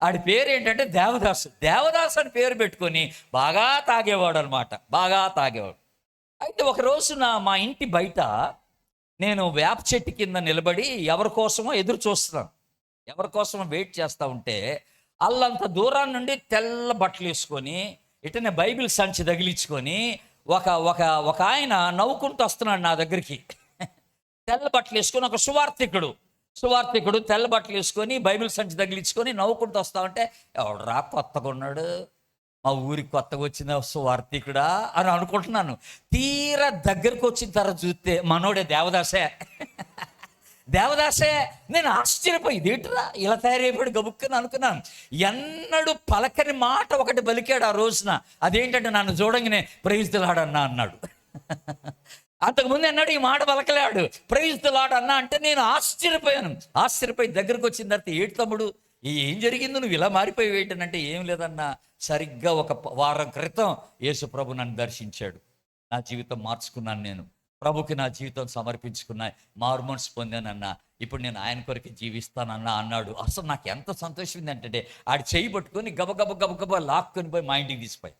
[SPEAKER 1] ఆడి పేరు ఏంటంటే దేవదాసు అని పేరు పెట్టుకొని బాగా తాగేవాడు అనమాట, బాగా తాగేవాడు. అయితే ఒక రోజున మా ఇంటి బయట నేను వేప చెట్టు కింద నిలబడి ఎవరి కోసమో ఎదురు చూస్తున్నాను, ఎవరి కోసమో వెయిట్ చేస్తూ ఉంటే అల్లంత దూరాన్ని నుండి తెల్ల బట్టలు వేసుకొని ఇటనే బైబిల్ సంచి తగిలించుకొని ఒక ఒక ఒక ఆయన నవ్వుకుంటూ వస్తున్నాడు నా దగ్గరికి. తెల్ల బట్టలు వేసుకొని ఒక సువార్థికుడు తెల్ల బట్టలు వేసుకొని బైబిల్ సంచి తగిలించుకొని నవ్వుకుంటూ వస్తా ఉంటే ఎవడరా కొత్తగా ఉన్నాడు, మా ఊరికి కొత్తగా వచ్చిన సువార్థికుడా అని అనుకుంటున్నాను. తీరా దగ్గరకు వచ్చిన తర్వాత చూస్తే మనోడే దేవదాసే. నేను ఆశ్చర్యపోయి ఇదేంటిరా ఇలా తయారైపోయాడు గబుక్కని అనుకున్నాను. ఎన్నడూ పలకని మాట ఒకటి పలికాడు ఆ రోజున. అదేంటంటే నన్ను చూడంగానే ప్రైజ్ ది లార్డ్ అన్నా అన్నాడు. అంతకుముందు అన్నాడు ఈ మాట పలకలేడు, ప్రైజ్ ది లార్డ్ అన్నా అంటే నేను ఆశ్చర్యపోయి దగ్గరకు వచ్చిన తర్వాత ఏడు తమ్ముడు ఏం జరిగిందో నువ్వు ఇలా మారిపోయి ఏంటంటే ఏం లేదన్నా, సరిగ్గా ఒక వారం క్రితం యేసు ప్రభు నన్ను దర్శించాడు, నా జీవితం మార్చుకున్నాను, నేను ప్రభుకి నా జీవితం సమర్పించుకున్నాను, మారుమనసు పొందానన్నా, ఇప్పుడు నేను ఆయన కొరకు జీవిస్తానన్నా అన్నాడు. అసలు నాకు ఎంత సంతోషం అంటే ఆడు చేయి పట్టుకొని గబగబ లాక్కొని పోయి మా ఇంటికి తీసిపోయి,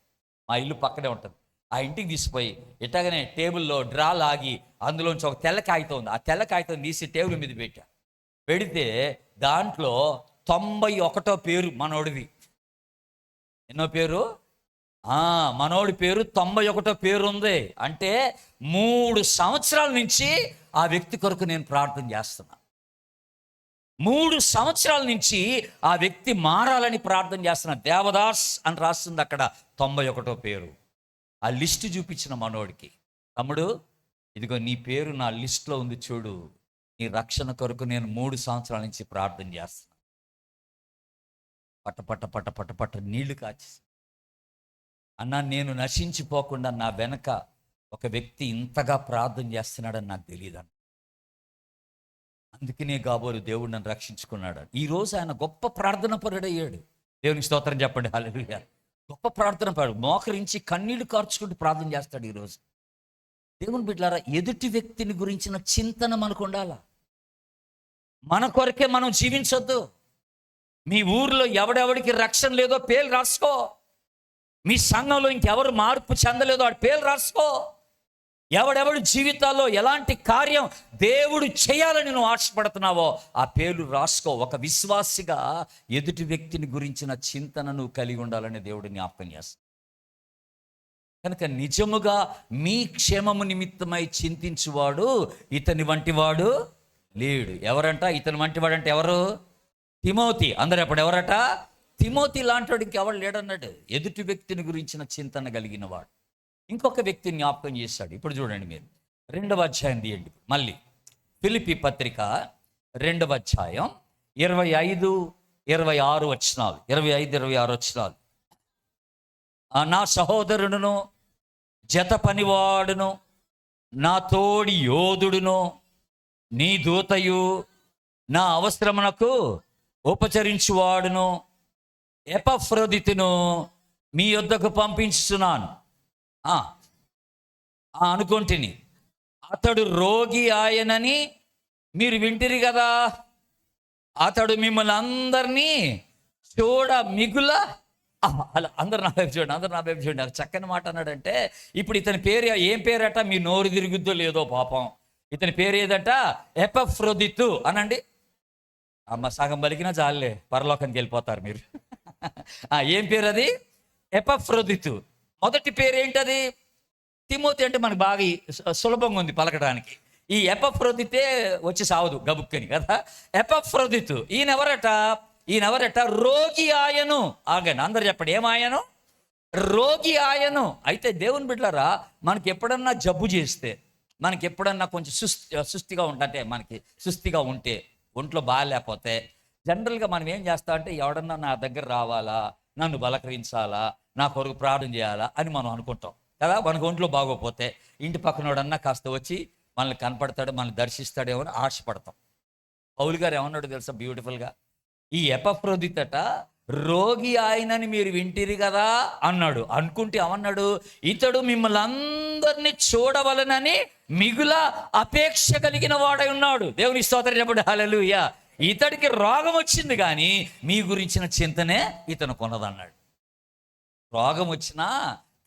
[SPEAKER 1] మా ఇల్లు పక్కనే ఉంటుంది, ఆ ఇంటికి తీసిపోయి ఇట్లాగనే టేబుల్లో డ్రా లాగి అందులోంచి ఒక తెల్ల కాగితం ఉంది, ఆ తెల్ల కాగితం తీసి టేబుల్ మీద పెడితే దాంట్లో 91వ పేరు మనోడిది. ఎన్నో పేరు? మనోడి పేరు 91వ పేరు ఉంది. అంటే 3 సంవత్సరాల నుంచి ఆ వ్యక్తి కొరకు నేను ప్రార్థన చేస్తున్నా. 3 సంవత్సరాల నుంచి ఆ వ్యక్తి మారాలని ప్రార్థన చేస్తున్నా. దేవదాస్ అని రాస్తుంది అక్కడ 91వ పేరు. ఆ లిస్టు చూపించిన మనోడికి, తమ్ముడు ఇదిగో నీ పేరు నా లిస్టులో ఉంది చూడు, నీ రక్షణ కొరకు నేను 3 సంవత్సరాల నుంచి ప్రార్థన చేస్తున్నా. పట్ట నీళ్లు కాచి అన్నా, నేను నశించిపోకుండా నా వెనక ఒక వ్యక్తి ఇంతగా ప్రార్థన చేస్తున్నాడని నాకు తెలియదన్న. అందుకనే కాబోలు దేవుడు నన్ను రక్షించుకున్నాడు. ఈరోజు ఆయన గొప్ప ప్రార్థన పరుడయ్యాడు. దేవునికి స్తోత్రం చెప్పండి, హల్లెలూయా. గొప్ప ప్రార్థన పరుడు, మోకరించి కన్నీళ్లు కార్చుకుంటూ ప్రార్థన చేస్తాడు. ఈరోజు దేవుని బిడ్డలారా, ఎదుటి వ్యక్తిని గురించిన చింతన మనకు ఉండాలా. మన కొరకే మనం జీవించొద్దు. మీ ఊర్లో ఎవడెవడికి రక్షణ లేదో పేరు రాసుకో, మీ సంఘంలో ఇంకెవరు మార్పు చెందలేదో వాడి పేరు రాసుకో, ఎవడెవడి జీవితాల్లో ఎలాంటి కార్యం దేవుడు చేయాలని నువ్వు ఆశపడుతున్నావో ఆ పేర్లు రాసుకో. ఒక విశ్వాసిగా ఎదుటి వ్యక్తిని గురించిన చింతన నువ్వు కలిగి ఉండాలని దేవుడు జ్ఞాపకం చేస్తాడు. కనుక నిజముగా మీ క్షేమము నిమిత్తమై చింతించువాడు ఇతని వంటివాడు లేడు. ఎవరంట ఇతని వంటివాడు అంటే ఎవరు? తిమోతి. అందరూ ఎప్పుడు ఎవరట? తిమోతి లాంటి ఇంకెవరు లేడన్నాడు. ఎదుటి వ్యక్తిని గురించిన చింతన కలిగిన వాడు. ఇంకొక వ్యక్తిని జ్ఞాపకం చేశాడు. ఇప్పుడు చూడండి, మీరు 2వ అధ్యాయం తీయండి మళ్ళీ. ఫిలిప్పీ పత్రిక 2వ అధ్యాయం 25-26 వచనాలు. 25-26 వచనాలు. నా సహోదరుడును జత పనివాడును నా తోడి యోధుడును నీ దూతయు నా అవసరమునకు ఉపచరించువాడును ఎపఫ్రోదితును మీ యొద్దకు పంపించుతున్నాను అనుకుంటుని, అతడు రోగి ఆయనని మీరు వింటిరి కదా, అతడు మిమ్మల్ని అందరినీ చూడ మిగుల అలా అందరు నా వైపు చూడండి, చక్కని మాట అన్నాడంటే, ఇప్పుడు ఇతని పేరు ఏం పేరట? మీ నోరు తిరుగుద్దో లేదో పాపం, ఇతని పేరు ఏదట? ఎపఫ్రోదితు అనండి. అమ్మ సగం పలికినా చాలులే, పరలోకానికి వెళ్ళిపోతారు మీరు. ఏం పేరు అది? ఎపఫ్రోదితు. మొదటి పేరు ఏంటది? తిమోతి అంటే మనకు బాగా సులభంగా ఉంది పలకడానికి. ఈ ఎపఫ్రోదితే వచ్చి సావదు గబుక్కని కదా. ఎపఫ్రోదితు ఈయనెవరట? రోగి ఆయను. ఆగండి, అందరు చెప్పండి, ఏమాయను? రోగి ఆయను. అయితే దేవుని బిడ్డలారా, మనకి ఎప్పుడన్నా జబ్బు చేస్తే, మనకి ఎప్పుడన్నా కొంచెం సుస్థిగా ఉంటే, మనకి సుస్థిగా ఉంటే, ఒంట్లో బాగాలేకపోతే జనరల్గా మనం ఏం చేస్తా అంటే, ఎవడన్నా నా దగ్గర రావాలా, నన్ను బలకరించాలా, నా కొరకు ప్రార్థన చేయాలా అని మనం అనుకుంటాం కదా. మనకు ఒంట్లో బాగోపోతే ఇంటి పక్కనోడన్నా కాస్త వచ్చి మనల్ని కనపడతాడు, మనల్ని దర్శిస్తాడేమో అని ఆశపడతాం. పౌలు గారు ఏమన్నాడు తెలుసా బ్యూటిఫుల్గా? ఈ ఎపఫ్రోదితట రోగి ఆయనని మీరు వింటిరి కదా అన్నాడు. అనుకుంటే ఏమన్నాడు? ఇతడు మిమ్మల్ని అందరినీ చూడవలనని మిగుల అపేక్ష కలిగిన వాడై ఉన్నాడు. దేవుని స్తోత్రం చెప్పండి, హల్లెలూయా. ఇతడికి రోగం వచ్చింది కానీ మీ గురించిన చింతనే ఇతను కొన్నదన్నాడు. రోగం వచ్చినా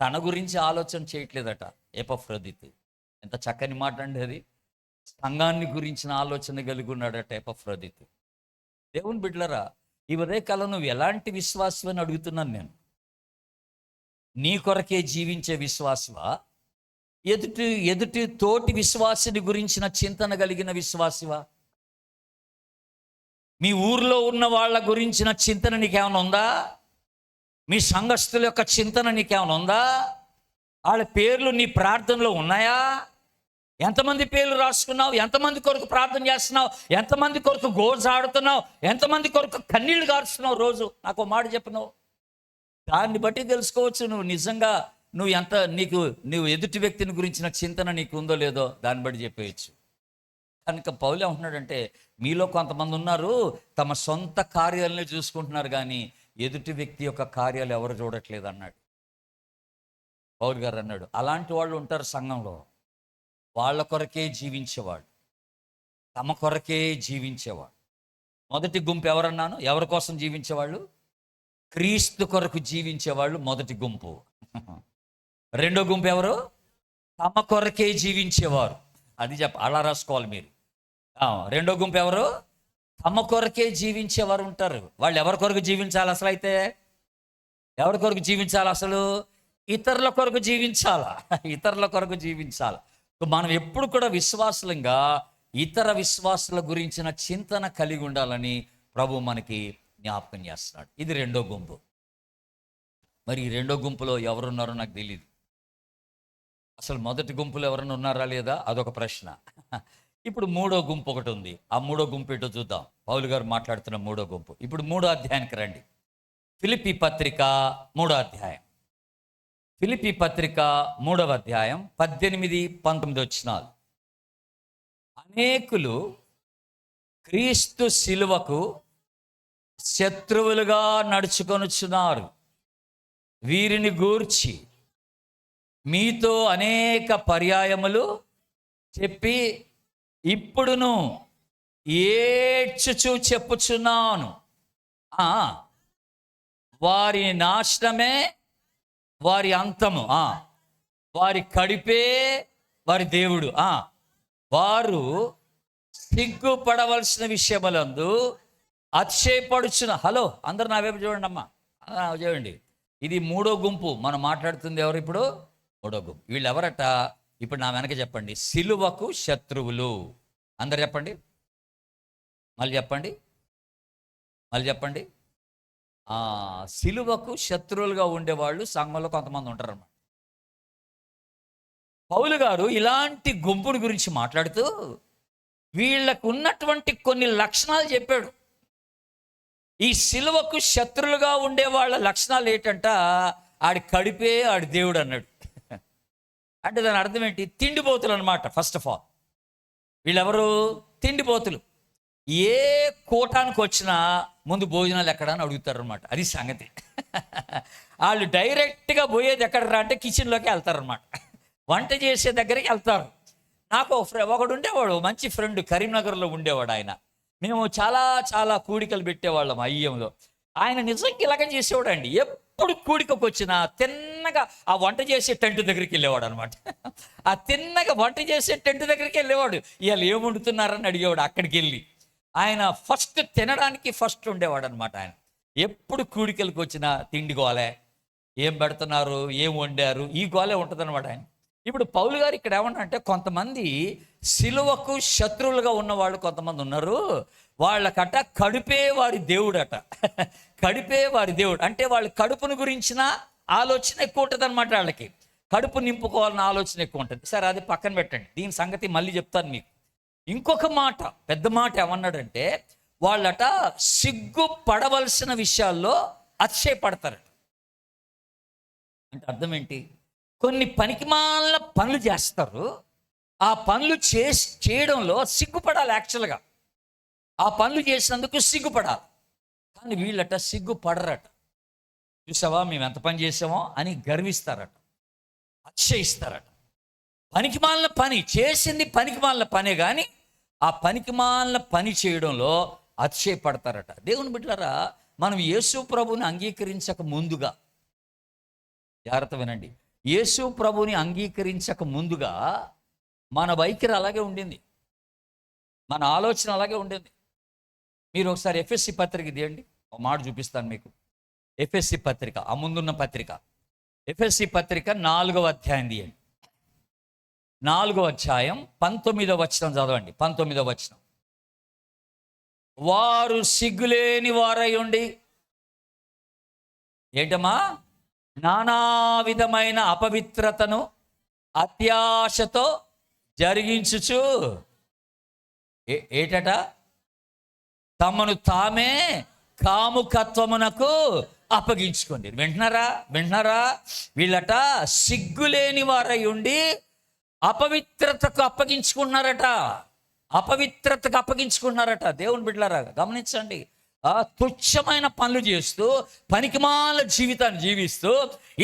[SPEAKER 1] తన గురించి ఆలోచన చేయట్లేదట ఎపఫ్రోదితు. ఎంత చక్కని మాట అండి అది. సంఘాన్ని గురించిన ఆలోచన కలిగి ఉన్నాడట ఎపఫ్రోదితు. దేవుని బిడ్డలరా, ఈ ఉదయకాలం నువ్వు ఎలాంటి విశ్వాసం అని అడుగుతున్నాను నేను. నీ కొరకే జీవించే విశ్వాసవా? ఎదుటి తోటి విశ్వాసిని గురించిన చింతన కలిగిన విశ్వాసవా? మీ ఊర్లో ఉన్న వాళ్ళ గురించిన చింతన నీకేమైనా ఉందా? మీ సంఘస్థుల యొక్క చింతన నీకేమైనా ఉందా? వాళ్ళ పేర్లు నీ ప్రార్థనలో ఉన్నాయా? ఎంతమంది పేర్లు రాసుకున్నావు? ఎంతమంది కొరకు ప్రార్థన చేస్తున్నావు? ఎంతమంది కొరకు గోజాడుతున్నావు? ఎంతమంది కొరకు కన్నీళ్లు గారుస్తున్నావు? రోజు నాకు ఒక మాట చెప్పినావు. దాన్ని బట్టి తెలుసుకోవచ్చు నువ్వు నిజంగా నువ్వు ఎదుటి వ్యక్తిని గురించిన చింతన నీకు ఉందో లేదో దాన్ని బట్టి చెప్పేయచ్చు. కనుక పౌలు ఏమంటున్నాడంటే, మీలో కొంతమంది ఉన్నారు తమ సొంత కార్యాలనే చూసుకుంటున్నారు కానీ ఎదుటి వ్యక్తి యొక్క కార్యాలు ఎవరు చూడట్లేదు అన్నాడు. పౌలు గారు అన్నాడు, అలాంటి వాళ్ళు ఉంటారు సంఘంలో. వాళ్ళ కొరకే జీవించేవాడు, తమ కొరకే జీవించేవాడు. మొదటి గుంపు ఎవరన్నాను? ఎవరి కోసం జీవించేవాళ్ళు? క్రీస్తు కొరకు జీవించేవాళ్ళు మొదటి గుంపు. రెండో గుంపు ఎవరు? తమ కొరకే జీవించేవారు. అది అలా రాసుకోవాలి మీరు. రెండో గుంపు ఎవరు? తమ కొరకే జీవించేవారు ఉంటారు. వాళ్ళు ఎవరి కొరకు జీవించాలి అసలు? అయితే ఎవరి కొరకు జీవించాలి అసలు? ఇతరుల కొరకు జీవించాలా? ఇతరుల కొరకు జీవించాలి. మనం ఎప్పుడు కూడా విశ్వాసులంగా ఇతర విశ్వాసుల గురించిన చింతన కలిగి ఉండాలని ప్రభు మనకి జ్ఞాపకం చేస్తున్నాడు. ఇది రెండో గుంపు. మరి ఈ రెండో గుంపులో ఎవరున్నారో నాకు తెలియదు. అసలు మొదటి గుంపులో ఎవరైనా ఉన్నారా లేదా అదొక ప్రశ్న. ఇప్పుడు మూడో గుంపు ఒకటి ఉంది. ఆ మూడో గుంపు ఏంటో చూద్దాం. పౌలు గారు మాట్లాడుతున్న మూడో గుంపు. ఇప్పుడు 3వ అధ్యాయానికి రండి. ఫిలిప్పీ పత్రిక 3వ అధ్యాయం. ఫిలిప్పీ పత్రిక 3వ అధ్యాయం 18-19 వచనాలు. అనేకులు క్రీస్తు శిలువకు శత్రువులుగా నడుచుకొనుచున్నారు. వీరిని గూర్చి మీతో అనేక పర్యాయములు చెప్పి ఇప్పుడును ఏడ్చుచు చెప్పుచున్నాను, వారి నాశనమే వారి అంతము, వారి కడిపే వారి దేవుడు. వారు సిగ్గుపడవలసిన విషయములందు అతిశయపడుచున్న. హలో, అందరు నా వైపు చూడండి అమ్మా, చూడండి. ఇది మూడో గుంపు. మనం మాట్లాడుతుంది ఎవరు ఇప్పుడు? మూడో గుంపు. వీళ్ళు ఎవరట? ఇప్పుడు నా వెనక చెప్పండి. సిలువకు శత్రువులు. అందరు చెప్పండి, మళ్ళీ చెప్పండి, మళ్ళీ చెప్పండి. సిలువకు శత్రువులుగా ఉండేవాళ్ళు సంఘంలో కొంతమంది ఉంటారన్నమాట. పౌలు గారు ఇలాంటి గుంపుని గురించి మాట్లాడుతూ వీళ్ళకు ఉన్నటువంటి కొన్ని లక్షణాలు చెప్పాడు. ఈ సిలువకు శత్రులుగా ఉండే వాళ్ళ లక్షణాలు ఏంటంట? ఆడి కడిపే ఆడి దేవుడు అన్నాడు. అంటే దాని అర్థం ఏంటి? తిండిపోతులు అనమాట. ఫస్ట్ ఆఫ్ ఆల్ వీళ్ళెవరు? తిండిపోతులు. ఏ కూటానికి వచ్చినా ముందు భోజనాలు ఎక్కడ అని అడుగుతారు అనమాట. అది సంగతి. వాళ్ళు డైరెక్ట్గా పోయేది ఎక్కడ అంటే కిచెన్లోకి వెళ్తారనమాట. వంట చేసే దగ్గరికి వెళ్తారు. నాకు ఒకడు ఉండేవాడు, మంచి ఫ్రెండ్, కరీంనగర్లో ఉండేవాడు ఆయన. మేము చాలా చాలా కూడికలు పెట్టేవాళ్ళం అయ్యంలో. ఆయన నిజంగా ఇలాగే చేసేవాడు అండి. ఎప్పుడు కూడికకు వచ్చినా తిన్నగా ఆ వంట చేసే టెంట్ దగ్గరికి వెళ్ళేవాడు అనమాట. ఆ తిన్నగా వంట చేసే టెంట్ దగ్గరికి వెళ్ళేవాడు. ఇవాళ ఏం వండుతున్నారని అడిగేవాడు. అక్కడికి వెళ్ళి ఆయన ఫస్ట్ తినడానికి ఫస్ట్ ఉండేవాడు అనమాట. ఆయన ఎప్పుడు కూడికలకు వచ్చినా తిండి గోలే, ఏం పెడుతున్నారు, ఏం వండారు, ఈ గోలే ఉంటుంది అనమాట ఆయన. ఇప్పుడు పౌలు గారు ఇక్కడ ఏమన్నా కొంతమంది సిలువకు శత్రువులుగా ఉన్నవాళ్ళు కొంతమంది ఉన్నారు. వాళ్ళకట కడుపే వారి దేవుడట. కడుపే వారి దేవుడు అంటే వాళ్ళ కడుపును గురించిన ఆలోచన ఎక్కువ ఉంటుంది అనమాట. వాళ్ళకి కడుపు నింపుకోవాలన్న ఆలోచన ఎక్కువ ఉంటుంది. సరే, అది పక్కన పెట్టండి, దీని సంగతి మళ్ళీ చెప్తాను మీకు. ఇంకొక మాట, పెద్ద మాట ఏమన్నాడంటే, వాళ్ళట సిగ్గు పడవలసిన విషయాల్లో అతిశయపడతారట. అంటే అర్థం ఏంటి? కొన్ని పనికిమాలిన పనులు చేస్తారు. ఆ పనులు చేయడంలో సిగ్గుపడాలి. యాక్చువల్గా ఆ పనులు చేసినందుకు సిగ్గుపడాలి. కానీ వీళ్ళట సిగ్గుపడరట. చూసావా మేము ఎంత పని చేసామో అని గర్విస్తారట, అతిశయిస్తారట. పనికిమాలిన పని చేసింది, పనికిమాలిన పనే, కానీ ఆ పనికిమాలిన పని చేయడంలో అతిశయపడతారట. దేవుని బిడ్డలారా, మనం యేసు ప్రభుని అంగీకరించక ముందుగా, జాగ్రత్త వినండి, యేసు ప్రభుని అంగీకరించక ముందుగా మన వైఖరి అలాగే ఉండింది, మన ఆలోచన అలాగే ఉండింది. మీరు ఒకసారి ఎఫ్ఎస్సి పత్రిక తీయండి, ఒక మాట చూపిస్తాను మీకు. ఎఫ్ఎస్సి పత్రిక, ఆ ముందున్న పత్రిక, ఎఫ్ఎస్సి పత్రిక 4వ అధ్యాయం తీయండి. 4వ అధ్యాయం 19వ వచనం చదవండి. 19వ వచనం, వారు సిగ్గులేని వారై ఉండి, ఏంటమ్మా, నానా విధమైన అపవిత్రతను అత్యాశతో జరిగించుచు ఏటట తమను తామే కాముకత్వమునకు అప్పగించుకోండి. వింటున్నారా? వీళ్ళట సిగ్గులేని వారై ఉండి అపవిత్రతకు అప్పగించుకున్నారట. దేవుని బిడ్డలారా గమనించండి. తుచ్చమైన పనులు చేస్తూ, పనికిమాల జీవితాన్ని జీవిస్తూ,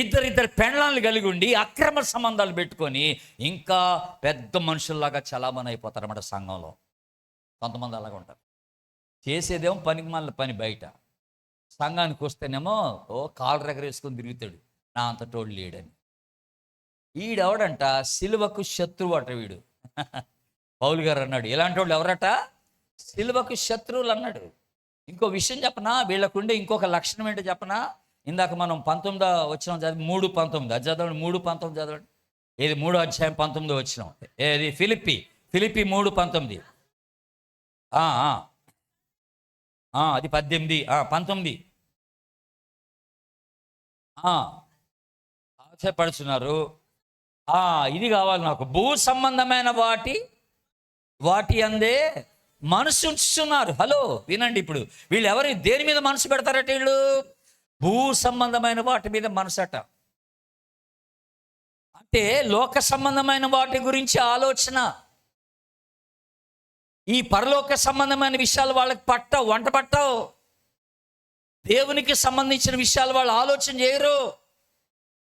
[SPEAKER 1] ఇద్దరు పెండ్లాలను కలిగి ఉండి అక్రమ సంబంధాలు పెట్టుకొని ఇంకా పెద్ద మనుషుల్లాగా చలామణి అయిపోతారన్నమాట సంఘంలో. కొంతమంది అలాగ ఉంటారు. చేసేదేమో పనికిమాలిన పని బయట, సంఘానికి వస్తేనేమో కాలు రెగరేసుకొని తిరుగుతాడు, నా అంత తోడు లేడని. ఈడెవడంట సిలువకు శత్రువు అట వీడు. పౌలు గారు అన్నాడు, ఇలాంటి వాళ్ళు ఎవరట? సిలువకు శత్రువులు అన్నాడు. ఇంకో విషయం చెప్పనా, వీళ్ళకుండే ఇంకొక లక్షణం ఏంటో చెప్పనా? ఇందాక మనం 19వ వచనం చదివి 3:19 అది చదవండి. 3:19 చదవండి. ఏది 3వ అధ్యాయం 19వ వచనం, ఏది ఫిలిప్పి 3:19. అది 18, 19. ఆశపడుచున్నారు. ఇది కావాలి నాకు, భూ సంబంధమైన వాటి అందే మనసు ఉంచుతున్నారు. హలో వినండి, ఇప్పుడు వీళ్ళు ఎవరి దేని మీద మనసు పెడతారట? వీళ్ళు భూ సంబంధమైన వాటి మీద మనసట. అంటే లోక సంబంధమైన వాటి గురించి ఆలోచన. ఈ పరలోక సంబంధమైన విషయాలు వాళ్ళకి వంట పట్టవు. దేవునికి సంబంధించిన విషయాలు వాళ్ళు ఆలోచన చేయరు.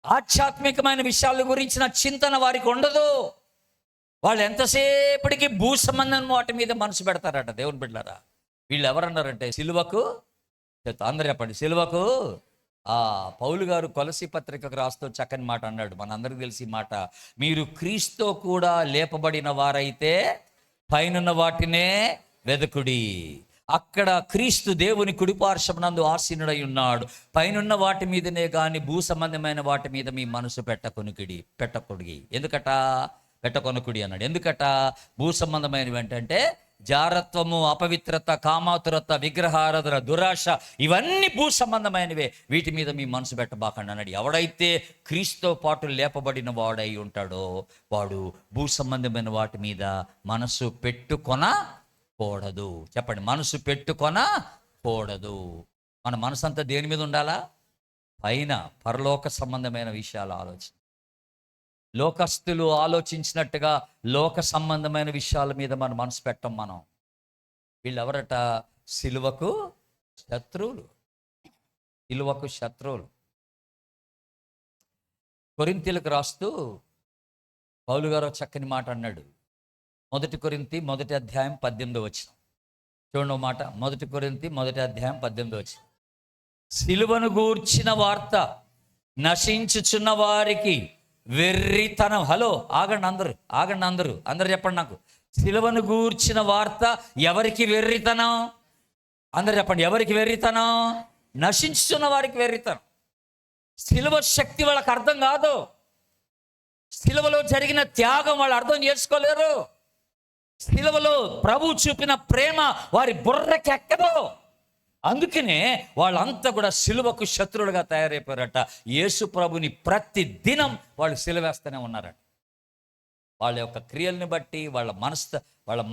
[SPEAKER 1] ఆధ్యాత్మికమైన విషయాల గురించిన చింతన వారికి ఉండదు. వాళ్ళు ఎంతసేపటికి భూ సంబంధం వాటి మీద మనసు పెడతారట. దేవుని బిడ్డలారా, వీళ్ళు ఎవరన్నారంటే సిలువకు, అందరూ చెప్పండి, సిలువకు. పౌలు గారు కొలసీ పత్రికకు రాస్తూ చక్కని మాట అన్నాడు, మనందరికీ తెలిసి మాట. మీరు క్రీస్తు కూడా లేపబడిన వారైతే పైనున్న వాటినే వెదకుడి. అక్కడ క్రీస్తు దేవుని కుడిపార్శ్వమునందు ఆసీనుడై ఉన్నాడు. పైనున్న వాటి మీదనే కానీ భూ సంబంధమైన వాటి మీద మీ మనసు పెట్టకొనిడి. ఎందుకట పెట్టకొనకుడి అన్నాడు? ఎందుకట? భూ సంబంధమైనవి ఏంటంటే జారత్వము, అపవిత్రత, కామాతురత, విగ్రహారాధన, దురాశ, ఇవన్నీ భూ సంబంధమైనవే. వీటి మీద మీ మనసు పెట్టబాకండి అన్నాడు. ఎవడైతే క్రీస్తుతో పాటు లేపబడిన వాడై ఉంటాడో వాడు భూ సంబంధమైన వాటి మీద మనసు పెట్టుకొనకూడదు. చెప్పండి, మనసు పెట్టుకొనకూడదు. మన మనసు అంతా దేని మీద ఉండాలా? పైన పరలోక సంబంధమైన విషయాలు ఆలోచన. లోకస్తులు ఆలోచించినట్టుగా లోక సంబంధమైన విషయాల మీద మనం మనసు పెట్టం. మనం వీళ్ళెవరట? సిలువకు శత్రువులు. కొరింథీయులకు రాస్తూ పౌలు గారు చక్కని మాట అన్నాడు. 1 కొరింథీ 1వ అధ్యాయం 18వ వచనం చూడండి మాట. 1 కొరింథీ 1వ అధ్యాయం 18వ వచనం, సిలువను గూర్చిన వార్త నశించుచున్న వారికి వెర్రితనం. హలో, ఆగండి అందరూ, ఆగండి అందరూ, అందరు చెప్పండి నాకు. సిలువను గూర్చిన వార్త ఎవరికి వెర్రితనం? అందరు చెప్పండి, ఎవరికి వెర్రితనం? నశించుతున్న వారికి వెర్రితనం. సిలువ శక్తి వాళ్ళకి అర్థం కాదు. సిలువలో జరిగిన త్యాగం వాళ్ళు అర్థం చేసుకోలేరు. సిలువలో ప్రభు చూపిన ప్రేమ వారి బుర్రకి ఎక్కదు. అందుకనే వాళ్ళంతా కూడా సిలువకు శత్రువులుగా తయారైపోయారట. యేసు ప్రభుని ప్రతి దినం వాళ్ళు సిలువేస్తూనే ఉన్నారట. వాళ్ళ యొక్క క్రియల్ని బట్టి, వాళ్ళ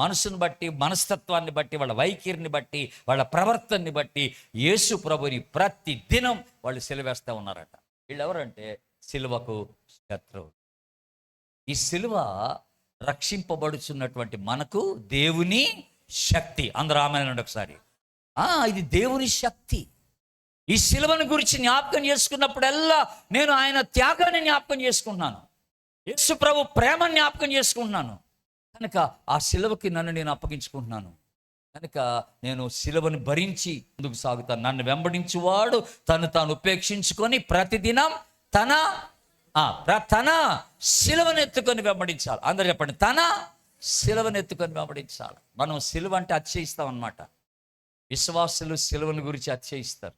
[SPEAKER 1] మనసుని బట్టి, మనస్తత్వాన్ని బట్టి, వాళ్ళ వైఖరిని బట్టి, వాళ్ళ ప్రవర్తనని బట్టి యేసు ప్రభుని ప్రతి దినం వాళ్ళు సిలువేస్తూ ఉన్నారట. వీళ్ళు ఎవరంటే సిలువకు శత్రువు. ఈ సిలువ రక్షింపబడుచున్నటువంటి మనకు దేవుని శక్తి. అందరూ ఆమేనండి ఒకసారి. ఇది దేవుని శక్తి. ఈ సిలువను గురించి జ్ఞాపకం చేసుకున్నప్పుడల్లా నేను ఆయన త్యాగాన్ని జ్ఞాపకం చేసుకుంటున్నాను, యేసు ప్రభు ప్రేమని జ్ఞాపకం చేసుకుంటున్నాను. కనుక ఆ సిలువకి నన్ను నేను అప్పగించుకుంటున్నాను. కనుక నేను సిలువను భరించి ముందుకు సాగుతాను. నన్ను వెంబడించువాడు తను తాను ఉపేక్షించుకొని ప్రతిదినం తన సిలువను ఎత్తుకొని వెంబడించాలి. అందరూ చెప్పండి, తన సిలువను ఎత్తుకొని వెంబడించాలి. మనం సిలువ అంటే అతిశయిస్తాం అన్నమాట. విశ్వాసులు సిలువను గురించి అతిశయిస్తారు.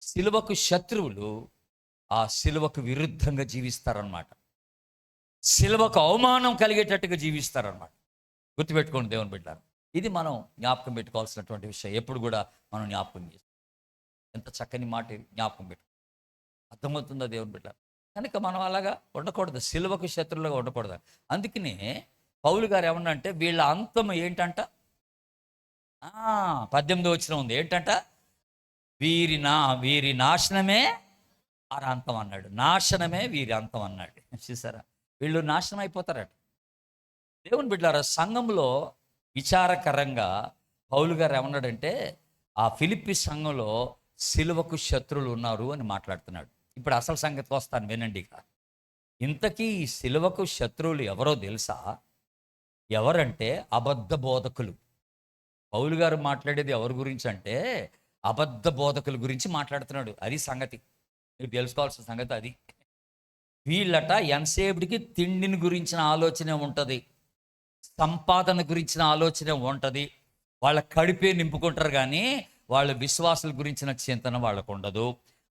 [SPEAKER 1] సిలువకు శత్రువులు ఆ సిలువకు విరుద్ధంగా జీవిస్తారన్నమాట. సిలువకు అవమానం కలిగేటట్టుగా జీవిస్తారన్నమాట. గుర్తుపెట్టుకోండి దేవుని బిడ్డలారా, ఇది మనం జ్ఞాపకం పెట్టుకోవాల్సినటువంటి విషయం. ఎప్పుడు కూడా మనం జ్ఞాపకం చేస్తాం. ఎంత చక్కని మాట, జ్ఞాపకం పెట్టుకో. అర్థమవుతుందా దేవుని బిడ్డలారా? కనుక మనం అలాగా ఉండకూడదు, సిలువకు శత్రువులుగా ఉండకూడదు. అందుకనే పౌలు గారు ఏమన్నా అంటే వీళ్ళ అంతం ఏంటంట, 18వ వచనం ఉంది ఏంటంట, వీరి నాశనమే వారి అంతం అన్నాడు. నాశనమే వీరి అంతం అన్నాడు. చూసారా, వీళ్ళు నాశనం అయిపోతారట. దేవుని బిడ్డలారా, సంఘంలో విచారకరంగా పౌలు గారు ఏమన్నాడంటే ఆ ఫిలిప్పి సంఘంలో సిలువకు శత్రువులు ఉన్నారు అని మాట్లాడుతున్నాడు. ఇప్పుడు అసలు సంగతికి వస్తాను, వినండి. ఇంతకీ ఈ సిలువకు శత్రువులు ఎవరో తెలుసా? ఎవరంటే అబద్ధ బోధకులు. పౌలు గారు మాట్లాడేది ఎవరి గురించి అంటే అబద్ధ బోధకుల గురించి మాట్లాడుతున్నాడు. అది సంగతి, మీరు తెలుసుకోవాల్సిన సంగతి అది. వీళ్ళట ఎంతసేపటికి తిండిని గురించిన ఆలోచనే ఉంటుంది, సంపాదన గురించిన ఆలోచనే ఉంటుంది. వాళ్ళ కడిపే నింపుకుంటారు, కానీ వాళ్ళ విశ్వాసాల గురించిన చింతన వాళ్ళకు ఉండదు.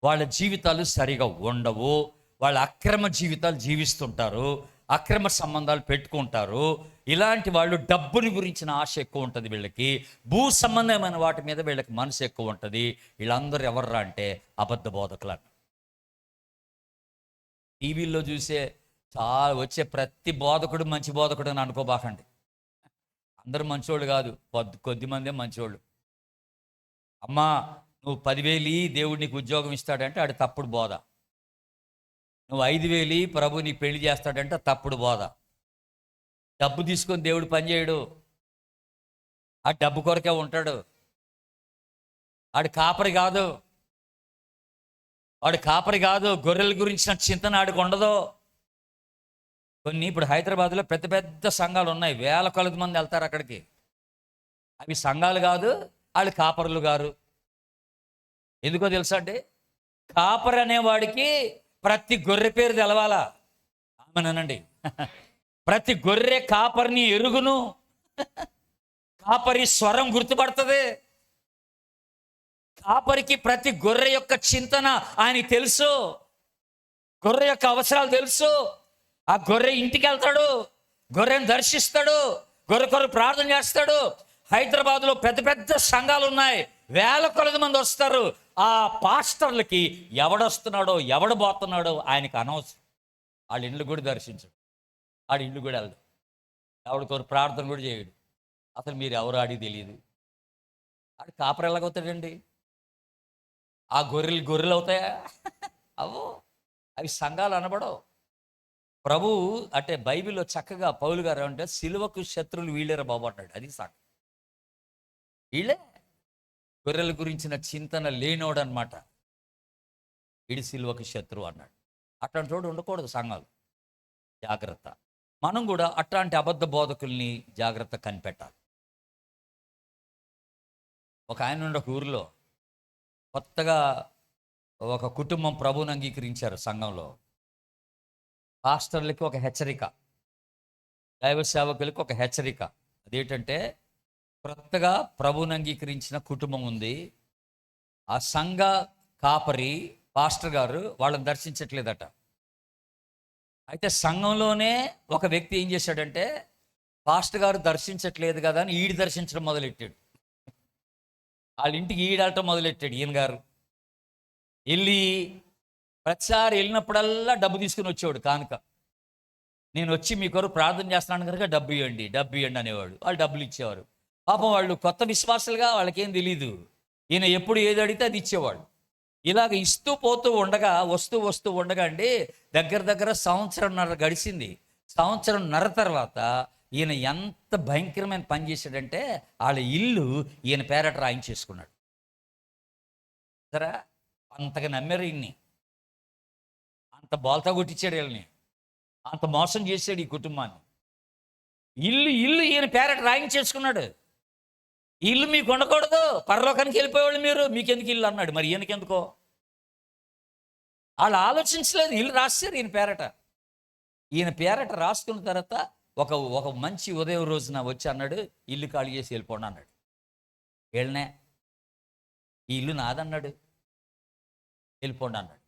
[SPEAKER 1] వాళ్ళ జీవితాలు సరిగా ఉండవు. వాళ్ళ అక్రమ జీవితాలు జీవిస్తుంటారు, అక్రమ సంబంధాలు పెట్టుకుంటారు. ఇలాంటి వాళ్ళు డబ్బుని గురించిన ఆశ ఎక్కువ ఉంటుంది వీళ్ళకి. భూ సంబంధమైన వాటి మీద వీళ్ళకి మనసు ఎక్కువ ఉంటుంది. వీళ్ళందరూ ఎవర్రా అంటే అబద్ధ బోధకులు. టీవీల్లో చూసే వచ్చే ప్రతి బోధకుడు మంచి బోధకుడు అని అనుకోబాకండి. అందరూ మంచోళ్ళు కాదు, కొద్ది మందే మంచోళ్ళు. అమ్మా నువ్వు 10,000 దేవుడు నీకు ఉద్యోగం ఇస్తాడంటే అది తప్పుడు బోధ. నువ్వు 5,000 ప్రభు నీకు పెళ్లి చేస్తాడంటే తప్పుడు బోధ. డబ్బు తీసుకొని దేవుడు పనిచేయడు, ఆ డబ్బు కొరకే ఉంటాడు. ఆడు కాపరి కాదు, గొర్రెల గురించిన చింతన ఆడికి ఉండదు. కొన్ని ఇప్పుడు హైదరాబాద్లో పెద్ద పెద్ద సంఘాలు ఉన్నాయి, వేల కొలది మంది వెళ్తారు అక్కడికి. అవి సంఘాలు కాదు, వాళ్ళు కాపరులు గారు. ఎందుకో తెలుసా అండి, కాపరి అనేవాడికి ప్రతి గొర్రె పేరు తెలవాలా. ఆమెనండి, ప్రతి గొర్రె కాపరిని ఎరుగును, కాపరి స్వరం గుర్తుపడుతుంది. కాపరికి ప్రతి గొర్రె యొక్క చింతన ఆయనకి తెలుసు, గొర్రె యొక్క అవసరాలు తెలుసు. ఆ గొర్రె ఇంటికి వెళ్తాడు, గొర్రెను దర్శిస్తాడు, గొర్రె కొరకు ప్రార్థన చేస్తాడు. హైదరాబాద్లో పెద్ద పెద్ద సంఘాలు ఉన్నాయి, వేల కొలది మంది వస్తారు. ఆ పాస్టర్లకి ఎవడొస్తున్నాడో ఎవడు పోతున్నాడో ఆయనకు అనవసరం. వాళ్ళ ఇళ్ళు కూడా దర్శించడు, వాడి ఇల్లు కూడా వెళ్ళడు, ఎవడి కొరకు ప్రార్థన కూడా చేయడు. అసలు మీరు ఎవరు ఆడికి తెలియదు. ఆడు కాపరి ఎలాగవుతాడండి? ఆ గొర్రెలు అవుతాయా? అవి సంఘాలు అనబడవు. ప్రభు అంటే బైబిల్లో చక్కగా పౌలు గారు అంటే సిలువకు శత్రువులు వీళ్ళేరా బాబు అన్నాడు. అది సాకు, వీళ్ళే గొర్రెల గురించిన చింతన లేనోడు అనమాట. వీడి సిలువకు శత్రువు అన్నాడు. అట్లాంటి చోటు ఉండకూడదు సంఘాలు. జాగ్రత్త. మనం కూడా అట్లాంటి అబద్ధ బోధకుల్ని జాగ్రత్త కనిపెట్టాలి. ఒక ఆయన ఉండే ఒక ఊరిలో కొత్తగా ఒక కుటుంబం ప్రభువుని అంగీకరించారు సంఘంలో. పాస్టర్లకి ఒక హెచ్చరిక, దైవ సేవకులకి ఒక హెచ్చరిక. అదేంటంటే, కొత్తగా ప్రభువుని అంగీకరించిన కుటుంబం ఉంది, ఆ సంఘ కాపరి పాస్టర్ గారు వాళ్ళని దర్శించట్లేదట. అయితే సంఘంలోనే ఒక వ్యక్తి ఏం చేశాడంటే, పాస్టర్ గారు దర్శించట్లేదు కదా అని ఈడు దర్శించడం మొదలెట్టాడు. వాళ్ళ ఇంటికి ఈడటం మొదలెట్టాడు ఈయన గారు. వెళ్ళి ప్రతిసారి వెళ్ళినప్పుడల్లా డబ్బు తీసుకుని వచ్చేవాడు కానుక. నేను వచ్చి మీ కొరకు ప్రార్థన చేస్తున్నాను కనుక డబ్బు ఇవ్వండి, డబ్బు ఇవ్వండి అనేవాడు. వాళ్ళు డబ్బులు ఇచ్చేవారు. పాపం వాళ్ళు కొత్త విశ్వాసులుగా, వాళ్ళకేం తెలీదు. ఈయన ఎప్పుడు ఏది అడిగితే అది ఇచ్చేవాడు. ఇలాగ ఇస్తూ పోతూ ఉండగా, వస్తూ ఉండగా అండి, దగ్గర సంవత్సరంన్నర గడిచింది. సంవత్సరంన్నర తర్వాత ఈయన ఎంత భయంకరమైన పని చేశాడంటే, వాళ్ళ ఇల్లు ఈయన పేరట రాయించేసుకున్నాడు. సరే, అంతగా నమ్మారు ఈయన్ని, అంత బోల్తా కొట్టించాడు వీళ్ళని, అంత మోసం చేశాడు ఈ కుటుంబాన్ని. ఇల్లు ఈయన పేరట రాయించేసుకున్నాడు. ఇల్లు మీకు ఉండకూడదు, పరలోకానికి వెళ్ళిపోయేవాళ్ళు మీరు, మీకెందుకు ఇల్లు అన్నాడు. మరి ఈయనకెందుకో, వాళ్ళు ఆలోచించలేదు, ఇల్లు రాశారు ఈయన పేరట. ఈయన పేరట రాసుకున్న తర్వాత ఒక మంచి ఉదయం రోజున వచ్చి అన్నాడు, ఇల్లు ఖాళీ చేసి వెళ్ళిపోండి అన్నాడు. వీళ్ళనే, ఈ ఇల్లు నాదన్నాడు, వెళ్ళిపోండి అన్నాడు.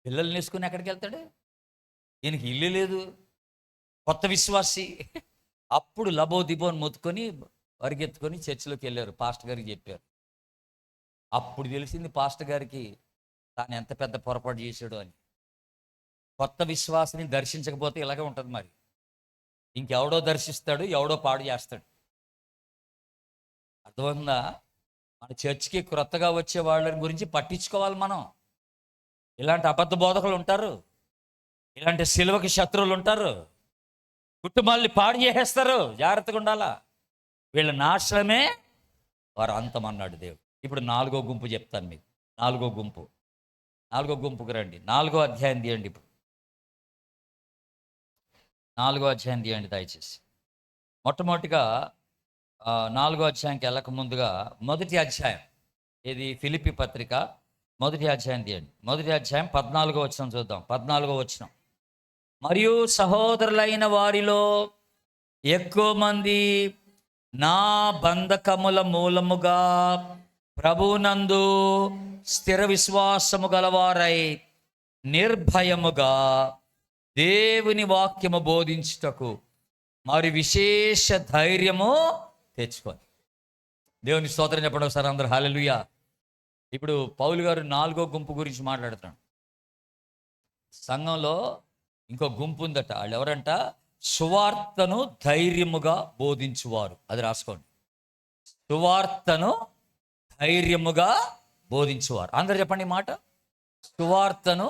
[SPEAKER 1] పిల్లల్ని వేసుకుని ఎక్కడికి వెళ్తాడు, ఈయనకి ఇల్లు లేదు, కొత్త విశ్వాసి. అప్పుడు లబో దిబోని మొత్తుకొని పరిగెత్తుకొని చర్చిలోకి వెళ్ళారు, పాస్టర్ గారికి చెప్పారు. అప్పుడు తెలిసింది పాస్టర్ గారికి తాను ఎంత పెద్ద పొరపాటు చేశాడు అని. కొత్త విశ్వాసిని దర్శించకపోతే ఇలాగే ఉంటుంది మరి. ఇంకెవడో దర్శిస్తాడు, ఎవడో పాడు చేస్తాడు. అర్థమవుతుందా? మన చర్చికి క్రొత్తగా వచ్చే వాళ్ళ గురించి పట్టించుకోవాలి మనం. ఇలాంటి అబద్ధ బోధకులు ఉంటారు, ఇలాంటి సిలువకి శత్రువులు ఉంటారు, కుటుంబాల్ని పాడు చేసేస్తారు. జాగ్రత్తగా ఉండాలా. వీళ్ళ నాశనమే వారు అంతం అన్నాడు దేవుడు. ఇప్పుడు 4వ గుంపు చెప్తాను మీకు. 4వ గుంపుకి రండి. 4వ అధ్యాయం తీయండి. ఇప్పుడు 4వ అధ్యాయం తీయండి దయచేసి. మొట్టమొదటిగా 4వ అధ్యాయంకి వెళ్ళక ముందుగా మొదటి అధ్యాయం, ఇది ఫిలిప్పీ పత్రిక మొదటి అధ్యాయం తీయండి. మొదటి అధ్యాయం 14వ వచనం చూద్దాం. 14వ వచనం. మరియు సహోదరులైన వారిలో ఎక్కువ మంది నా బంధకముల మూలముగా ప్రభునందు స్థిర విశ్వాసము గలవారై నిర్భయముగా దేవుని వాక్యము బోధించుటకు మరి విశేష ధైర్యము తెచ్చుకొని. దేవుని స్తోత్రం చెప్పడం ఒకసారి అందరూ హల్లెలూయా. ఇప్పుడు పౌలు గారు 4వ గుంపు గురించి మాట్లాడుతున్నాడు. సంఘంలో ఇంకో గుంపు ఉందట. వాళ్ళు ఎవరంట? సువార్తను ధైర్యముగా బోధించువారు. అది రాసుకోండి. సువార్తను ధైర్యముగా బోధించువారు. అందరు చెప్పండి ఈ మాట. సువార్తను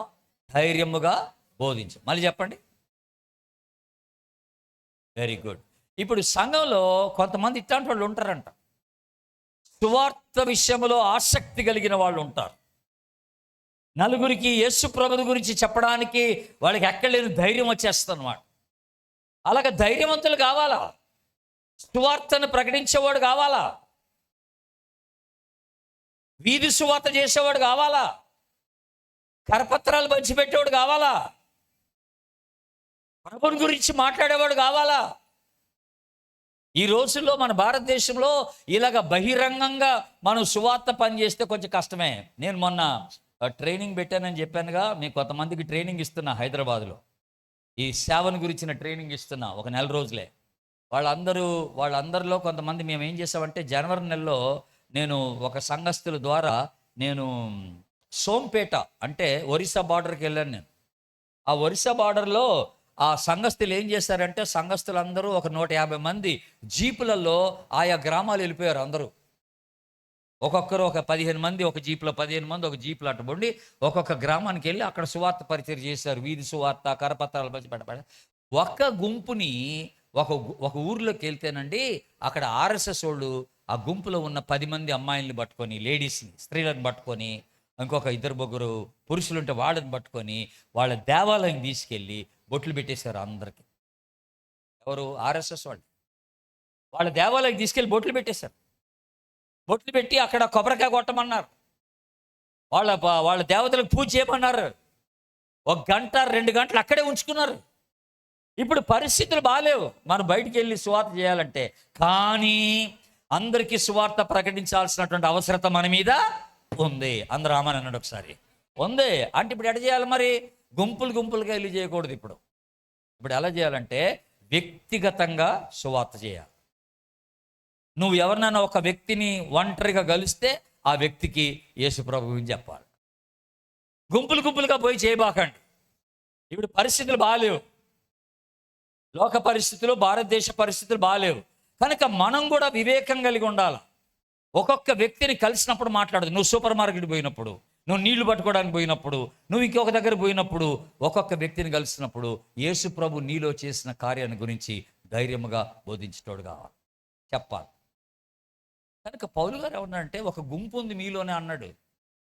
[SPEAKER 1] ధైర్యముగా బోధించు. మళ్ళీ చెప్పండి. Very good. ఇప్పుడు సంఘంలో కొంతమంది ఇట్లాంటి వాళ్ళు ఉంటారంట. సువార్త విషయంలో ఆసక్తి కలిగిన వాళ్ళు ఉంటారు. నలుగురికి యేసు ప్రభువు గురించి చెప్పడానికి వాళ్ళకి ఎక్కడలేని ధైర్యం వచ్చేస్తుంది అన్నమాట. అలాగే ధైర్యవంతులు కావాలా, సువార్తను ప్రకటించేవాడు కావాలా, వీధి సువార్త చేసేవాడు కావాలా, కరపత్రాలు పంచిపెట్టేవాడు కావాలా, ప్రభుని గురించి మాట్లాడేవాడు కావాలా. ఈ రోజుల్లో మన భారతదేశంలో ఇలాగ బహిరంగంగా మనం సువార్త పని చేస్తే కొంచెం కష్టమే. నేను మొన్న ట్రైనింగ్ పెట్టానని చెప్పానుగా, మీకు కొంతమందికి ట్రైనింగ్ ఇస్తున్నా హైదరాబాద్లో. ఈ సేవను గురించిన ట్రైనింగ్ ఇస్తున్నా, ఒక నెల రోజులే. వాళ్ళందరిలో కొంతమంది మేము ఏం చేసామంటే, జనవరి నెలలో నేను ఒక సంఘస్థుల ద్వారా నేను సోంపేట అంటే ఒరిస్సా బార్డర్కి వెళ్ళాను. నేను ఆ ఒరిస్సా బార్డర్లో ఆ సంఘస్థులు ఏం చేశారంటే, సంఘస్థులందరూ ఒక 150 మంది జీపులలో ఆయా గ్రామాలు వెళ్ళిపోయారు. అందరూ ఒక్కొక్కరు ఒక 15 మంది ఒక జీప్లో, 15 మంది ఒక జీప్లో అట్టుబండి ఒక్కొక్క గ్రామానికి వెళ్ళి అక్కడ సువార్త పరిచయం చేశారు. వీధి సువార్త, కరపత్రాలు పంచి పెట్టబడి ఒక్క గుంపుని ఒక ఊర్లోకి వెళ్తేనండి, అక్కడ ఆర్ఎస్ఎస్ వాళ్ళు ఆ గుంపులో ఉన్న 10 మంది అమ్మాయిల్ని పట్టుకొని, లేడీస్ని, స్త్రీలను పట్టుకొని, ఇంకొక 2-3 పురుషులు ఉంటే వాళ్ళని పట్టుకొని వాళ్ళ దేవాలయం తీసుకెళ్ళి బొట్లు పెట్టేశారు అందరికి. ఎవరు? ఆర్ఎస్ఎస్ వాళ్ళు. వాళ్ళ దేవాలయం తీసుకెళ్ళి బొట్లు పెట్టేశారు. బొట్లు పెట్టి అక్కడ కొబ్బరికాయ కొట్టమన్నారు. వాళ్ళ దేవతలకు పూజ చేయమన్నారు. 1 గంట 2 గంటలు అక్కడే ఉంచుకున్నారు. ఇప్పుడు పరిస్థితులు బాగాలేవు మనం బయటికి వెళ్ళి సువార్త చేయాలంటే. కానీ అందరికీ సువార్త ప్రకటించాల్సినటువంటి అవసరత మన మీద ఉంది. అందరూ ఆమని అన్నాడు ఒకసారి. ఉంది అంటే ఇప్పుడు ఎట చేయాలి మరి? గుంపులుగా వెళ్ళి చేయకూడదు. ఇప్పుడు ఎలా చేయాలంటే వ్యక్తిగతంగా సువార్త చేయాలి. నువ్వు ఎవరినైనా ఒక వ్యక్తిని ఒంటరిగా కలిస్తే ఆ వ్యక్తికి యేసు ప్రభు గురించి చెప్పాలి. గుంపులుగా పోయి చేయబాకండి. ఇప్పుడు పరిస్థితులు బాగాలేవు, లోక పరిస్థితులు, భారతదేశ పరిస్థితులు బాగాలేవు. కనుక మనం కూడా వివేకం కలిగి ఉండాలి. ఒక్కొక్క వ్యక్తిని కలిసినప్పుడు మాట్లాడదు. నువ్వు సూపర్ మార్కెట్ పోయినప్పుడు, నువ్వు నీళ్లు పట్టుకోవడానికి పోయినప్పుడు, నువ్వు ఇంకొక దగ్గర పోయినప్పుడు, ఒక్కొక్క వ్యక్తిని కలిసినప్పుడు యేసు ప్రభు నీలో చేసిన కార్యాన్ని గురించి ధైర్యముగా బోధించేటోడు కావాలి, చెప్పాలి. కనుక పౌలు గారు ఏమన్నారంటే ఒక గుంపు ఉంది మీలోనే అన్నాడు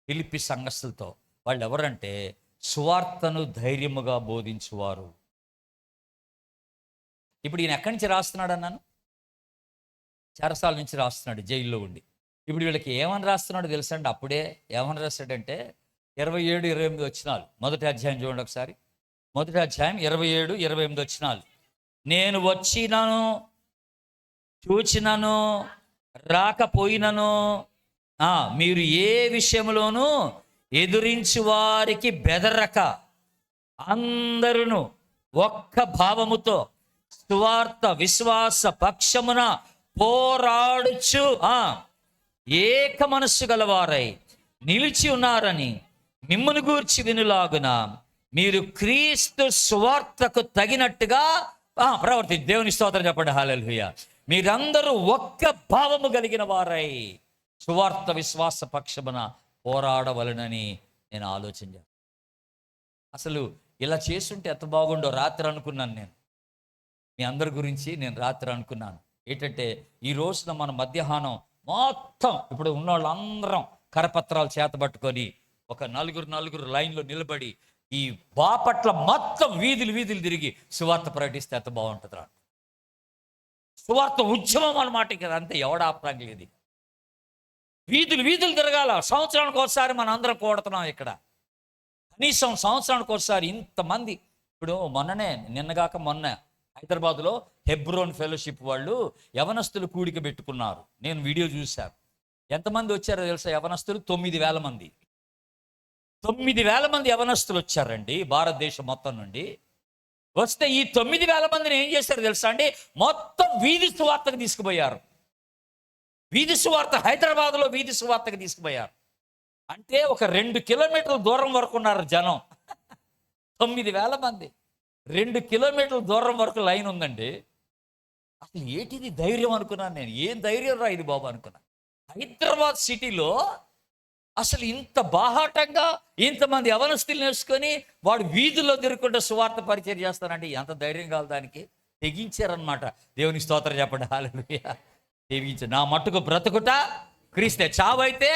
[SPEAKER 1] ఫిలిప్పీ సంఘస్థులతో. వాళ్ళు ఎవరంటే సువార్తను ధైర్యముగా బోధించువారు. ఇప్పుడు ఈయన ఎక్కడి నుంచి రాస్తున్నాడు అన్నాను? చెరసాల నుంచి రాస్తున్నాడు, జైల్లో ఉండి. ఇప్పుడు వీళ్ళకి ఏమని రాస్తున్నాడు తెలుసా అండి? అప్పుడే ఏమని రాస్తాడంటే 27, 28 వచనాలు. మొదటి అధ్యాయం చూడండి ఒకసారి. మొదటి అధ్యాయం 27, 28 వచనాలు. నేను వచ్చినను, చూచినను, రాకపోయినను మీరు ఏ విషయంలోనూ ఎదురించి వారికి బెదరక అందరూ ఒక్క భావముతో సువార్త విశ్వాస పక్షమున పోరాడుచు ఏక మనస్సు గలవారై నిలిచి ఉన్నారని మిమ్మును గూర్చి వినులాగున మీరు క్రీస్తు సువార్తకు తగినట్టుగా ప్రవర్తించి. దేవుని స్తోత్రం చెప్పండి. హల్లెలూయా. మీరందరూ ఒక్క భావము కలిగిన వారై సువార్త విశ్వాస పక్షమున పోరాడవలనని నేను ఆలోచించాను. అసలు ఇలా చేస్తుంటే ఎంత బాగుండో రాత్రి అనుకున్నాను. నేను మీ అందరి గురించి నేను రాత్రి అనుకున్నాను. ఏంటంటే ఈ రోజున మన మధ్యాహ్నం మొత్తం ఇప్పుడు ఉన్న వాళ్ళందరం కరపత్రాలు చేతబట్టుకొని ఒక నలుగురు లైన్లో నిలబడి ఈ బాపట్ల మొత్తం వీధులు తిరిగి సువార్త ప్రకటిస్తే ఎంత బాగుంటుంది రా. సువార్త ఉద్యమం అన్నమాట. కదా అంతే, ఎవడాపడానికి లేదు. వీధులు తిరగాల. సంవత్సరానికి ఒకసారి మనం అందరం కూడుతున్నాం ఇక్కడ. కనీసం సంవత్సరానికి ఒకసారి ఇంతమంది. ఇప్పుడు నిన్నగాక మొన్న హైదరాబాద్లో హెబ్రోన్ ఫెలోషిప్ వాళ్ళు యవనస్తులు కూడిక పెట్టుకున్నారు. నేను వీడియో చూశాను. ఎంతమంది వచ్చారో తెలుసా యవనస్తులు? 9,000 మంది. 9,000 మంది యవనస్తులు వచ్చారండి భారతదేశం మొత్తం నుండి. వస్తే ఈ 9,000 మందిని ఏం చేశారు తెలుసా అండి? మొత్తం వీధి సువార్తకు తీసుకుపోయారు. వీధి సువార్త, హైదరాబాద్లో వీధి సువార్తకు తీసుకుపోయారు. అంటే ఒక 2 కిలోమీటర్ల దూరం వరకు ఉన్నారు జనం. 9,000 మంది 2 కిలోమీటర్ల దూరం వరకు లైన్ ఉందండి. అసలు ఏంటిది ధైర్యం అనుకున్నాను నేను. ఏం ధైర్యం రా ఇది బాబు అనుకున్నా. హైదరాబాద్ సిటీలో అసలు ఇంత బాహాటంగా ఇంతమంది యవనస్తులు నేర్చుకొని వాడు వీధుల్లో తిరుగుకుంటే సువార్త పరిచయం చేస్తానంటే ఎంత ధైర్యం కావాలి దానికి. తెగించారనమాట. దేవుని స్తోత్రం చెప్పండి. హల్లెలూయా. తెగించారు. నా మట్టుకు బ్రతుకుట క్రీస్తే, చావైతే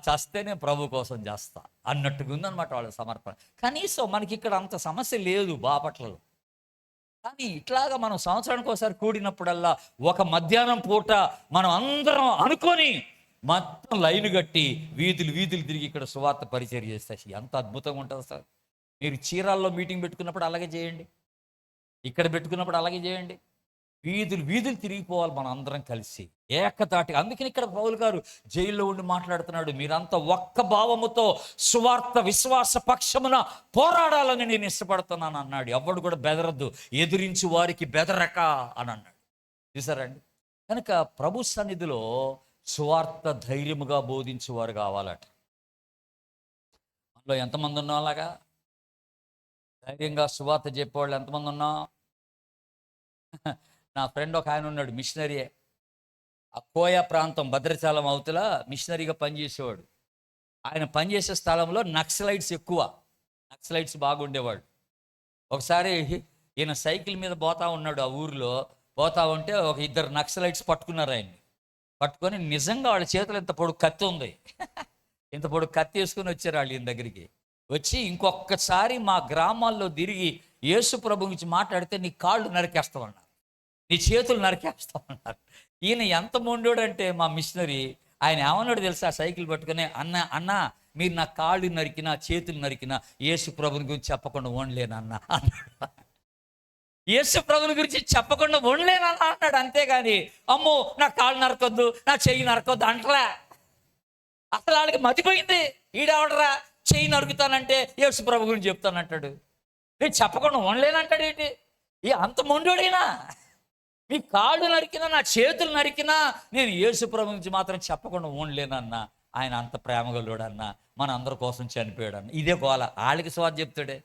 [SPEAKER 1] చస్తేనే ప్రభు కోసం చేస్తా అన్నట్టుగా ఉందన్నమాట వాళ్ళ సమర్పణ. కనీసం మనకి ఇక్కడ అంత సమస్య లేదు బాపట్లలో. కానీ ఇట్లాగా మనం సంవత్సరానికి ఒకసారి కూడినప్పుడల్లా ఒక మధ్యాహ్నం పూట మనం అందరం అనుకొని మొత్తం లైన్ కట్టి వీధులు తిరిగి ఇక్కడ సువార్త పరిచయం చేస్తే ఎంత అద్భుతంగా ఉంటుంది సార్. మీరు చీరాల్లో మీటింగ్ పెట్టుకున్నప్పుడు అలాగే చేయండి, ఇక్కడ పెట్టుకున్నప్పుడు అలాగే చేయండి. వీధులు తిరిగిపోవాలి మనం అందరం కలిసి ఏకతాటి. అందుకని ఇక్కడ పౌలు గారు జైల్లో ఉండి మాట్లాడుతున్నాడు. మీరంతా ఒక్క భావముతో సువార్త విశ్వాస పక్షమున పోరాడాలని నేను ఇష్టపడుతున్నాను అన్నాడు. ఎవడు కూడా బెదరద్దు, ఎదురించి వారికి బెదరక అని అన్నాడు. చూసారండి. కనుక ప్రభు సన్నిధిలో సువార్త ధైర్యముగా బోధించేవారు కావాలట. అందులో ఎంతమంది ఉన్నాం అలాగా ధైర్యంగా సువార్త చెప్పేవాళ్ళు ఎంతమంది ఉన్నాం? నా ఫ్రెండ్ ఒక ఆయన ఉన్నాడు, మిషనరీయే. ఆ కోయా ప్రాంతం భద్రాచలం అవతల మిషనరీగా పనిచేసేవాడు. ఆయన పనిచేసే స్థలంలో నక్సలైట్స్ ఎక్కువ, నక్సలైట్స్ బాగుండేవాడు. ఒకసారి ఈయన సైకిల్ మీద పోతా ఉన్నాడు. ఆ ఊరిలో పోతా ఉంటే ఒక 2 నక్సలైట్స్ పట్టుకున్నారు ఆయన్ని. పట్టుకొని నిజంగా వాళ్ళ చేతులు ఇంత పొడుగు కత్తి ఉంది, ఇంత పొడుగు కత్తి వేసుకొని వచ్చారు వాళ్ళు ఈయన దగ్గరికి. వచ్చి ఇంకొకసారి మా గ్రామాల్లో తిరిగి యేసు ప్రభు గురించి మాట్లాడితే నీ కాళ్ళు నరికేస్తామన్నారు, నీ చేతులు నరికేస్తామన్నారు. ఈయన ఎంత మొండోడంటే మా మిషనరీ ఆయన ఏమన్నాడు తెలుసా? సైకిల్ పట్టుకుని అన్న మీరు నా కాళ్ళు నరికినా చేతులు నరికినా యేసు ప్రభుని గురించి చెప్పకుండా ఉండలేనన్నా అన్నాడు. యేసు ప్రభుని గురించి చెప్పకుండా ఉండలేనన్నా అన్నాడు. అంతేగాని అమ్మో నా కాళ్ళు నరకొద్దు, నా చెయ్యి నరకొద్దు అంటలే. అసలు వాళ్ళకి మతిపోయింది. ఈడవడరా చెయ్యి నరుకుతానంటే యేసు ప్రభు గురించి చెప్తానంటాడు. నేను చెప్పకుండా ఉండలేనంటాడు. ఏంటి అంత మొండోడైనా? మీ కాళ్ళు నరికినా నా చేతులు నరికినా నేను యేసు ప్రభు గురించి మాత్రం చెప్పకుండా ఉండలేనన్నా. ఆయన అంత ప్రేమగలుడన్నా, మన అందరి కోసం చనిపోయాడన్న. ఇదే గోల. వాళ్ళకి స్వార్థ చెప్తాడే.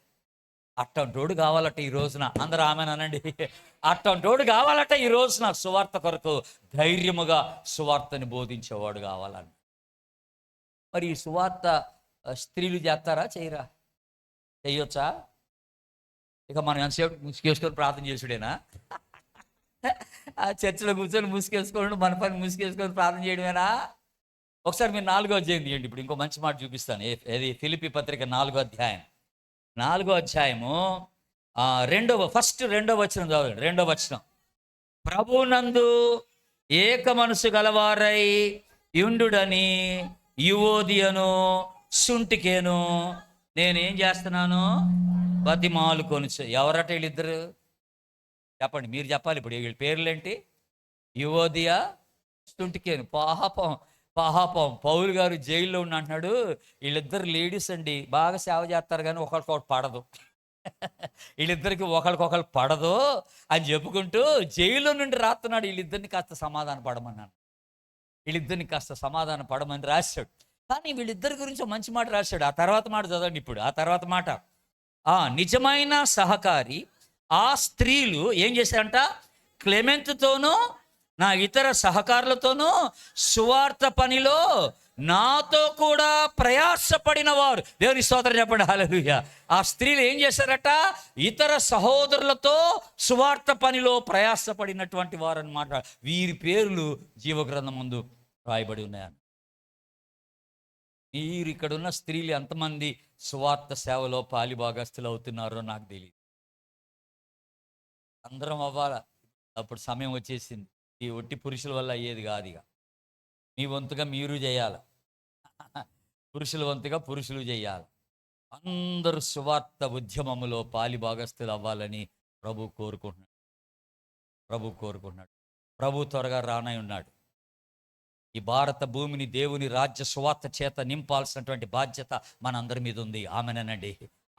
[SPEAKER 1] అట్టంటోడు కావాలట ఈ రోజున. అందరూ ఆమెనండి. అట్టంటోడు కావాలట ఈ రోజున. సువార్త కొరకు ధైర్యముగా సువార్తని బోధించేవాడు కావాలని. మరి ఈ సువార్త స్త్రీలు చేస్తారా, చేయరా? చెయ్యొచ్చా? ఇక మనం ఎంతసేపు ముసుకేసుకొని ప్రార్థన చేసుడేనా? ఆ చర్చిలో కూర్చొని ముసుకేసుకోండి, మన పని ముసుకేసుకొని ప్రార్థన చేయడమేనా? ఒకసారి మీరు 4వ అధ్యాయం తీయండి. ఇప్పుడు ఇంకో మంచి మాట చూపిస్తాను. ఏది? ఫిలిప్పీ పత్రిక 4వ అధ్యాయం. 4వ అధ్యాయము 2వ వచనం చదవండి. 2వ వచనం. ప్రభునందు ఏక మనసు గలవారై యుండుడని యువోదియను సుంటికేను నేనేం చేస్తున్నాను? బతిమాలు కొనుచు. ఎవరట వీళ్ళిద్దరు? చెప్పండి, మీరు చెప్పాలి. ఇప్పుడు వీళ్ళ పేర్లేంటి? యువోదియ, సుంటికేను. పాపం పౌలు గారు జైల్లో ఉన్న అంటున్నాడు, వీళ్ళిద్దరు లేడీస్ అండి, బాగా సేవ చేస్తారు కానీ ఒకరికొకటి పడదు. వీళ్ళిద్దరికి ఒకరికొకరు పడదు అని చెప్పుకుంటూ జైల్లో నుండి రాస్తున్నాడు. వీళ్ళిద్దరిని కాస్త సమాధాన పడమన్నాను. వీళ్ళిద్దరిని కాస్త సమాధాన పడమని రాశాడు. కానీ వీళ్ళిద్దరి గురించి మంచి మాట రాశాడు. ఆ తర్వాత మాట చదవండి. ఇప్పుడు ఆ తర్వాత మాట. నిజమైన సహకారి ఆ స్త్రీలు ఏం చేశారంట? క్లెమెంట్తోనూ నా ఇతర సహకారులతోనూ సువార్త పనిలో నాతో కూడా ప్రయాసపడిన వారు. దేవుని స్తోత్రం చెప్పండి. హల్లెలూయా. ఆ స్త్రీలు ఏం చేశారట? ఇతర సహోదరులతో సువార్త పనిలో ప్రయాసపడినటువంటి వారు అన్నమాట. వీరి పేర్లు జీవగ్రంథం ముందు రాయబడి ఉన్నాయని. మీరు ఇక్కడున్న స్త్రీలు ఎంతమంది సువార్త సేవలో పాలిభాగస్తులు అవుతున్నారో నాకు తెలియదు. అందరం అవ్వాలా. అప్పుడు సమయం వచ్చేసింది. ఈ ఒట్టి పురుషుల వల్ల అయ్యేది కాదు. ఇక మీ వంతుగా మీరు చేయాలి, పురుషుల వంతుగా పురుషులు చేయాలి. అందరూ సువార్త ఉద్యమములో పాలిభాగస్తులు అవ్వాలని ప్రభు కోరుకుంటున్నాడు. ప్రభు త్వరగా రానై ఉన్నాడు. ఈ భారత భూమిని దేవుని రాజ్య సువార్త చేత నింపాల్సినటువంటి బాధ్యత మనందరి మీద ఉంది. ఆమెనండి.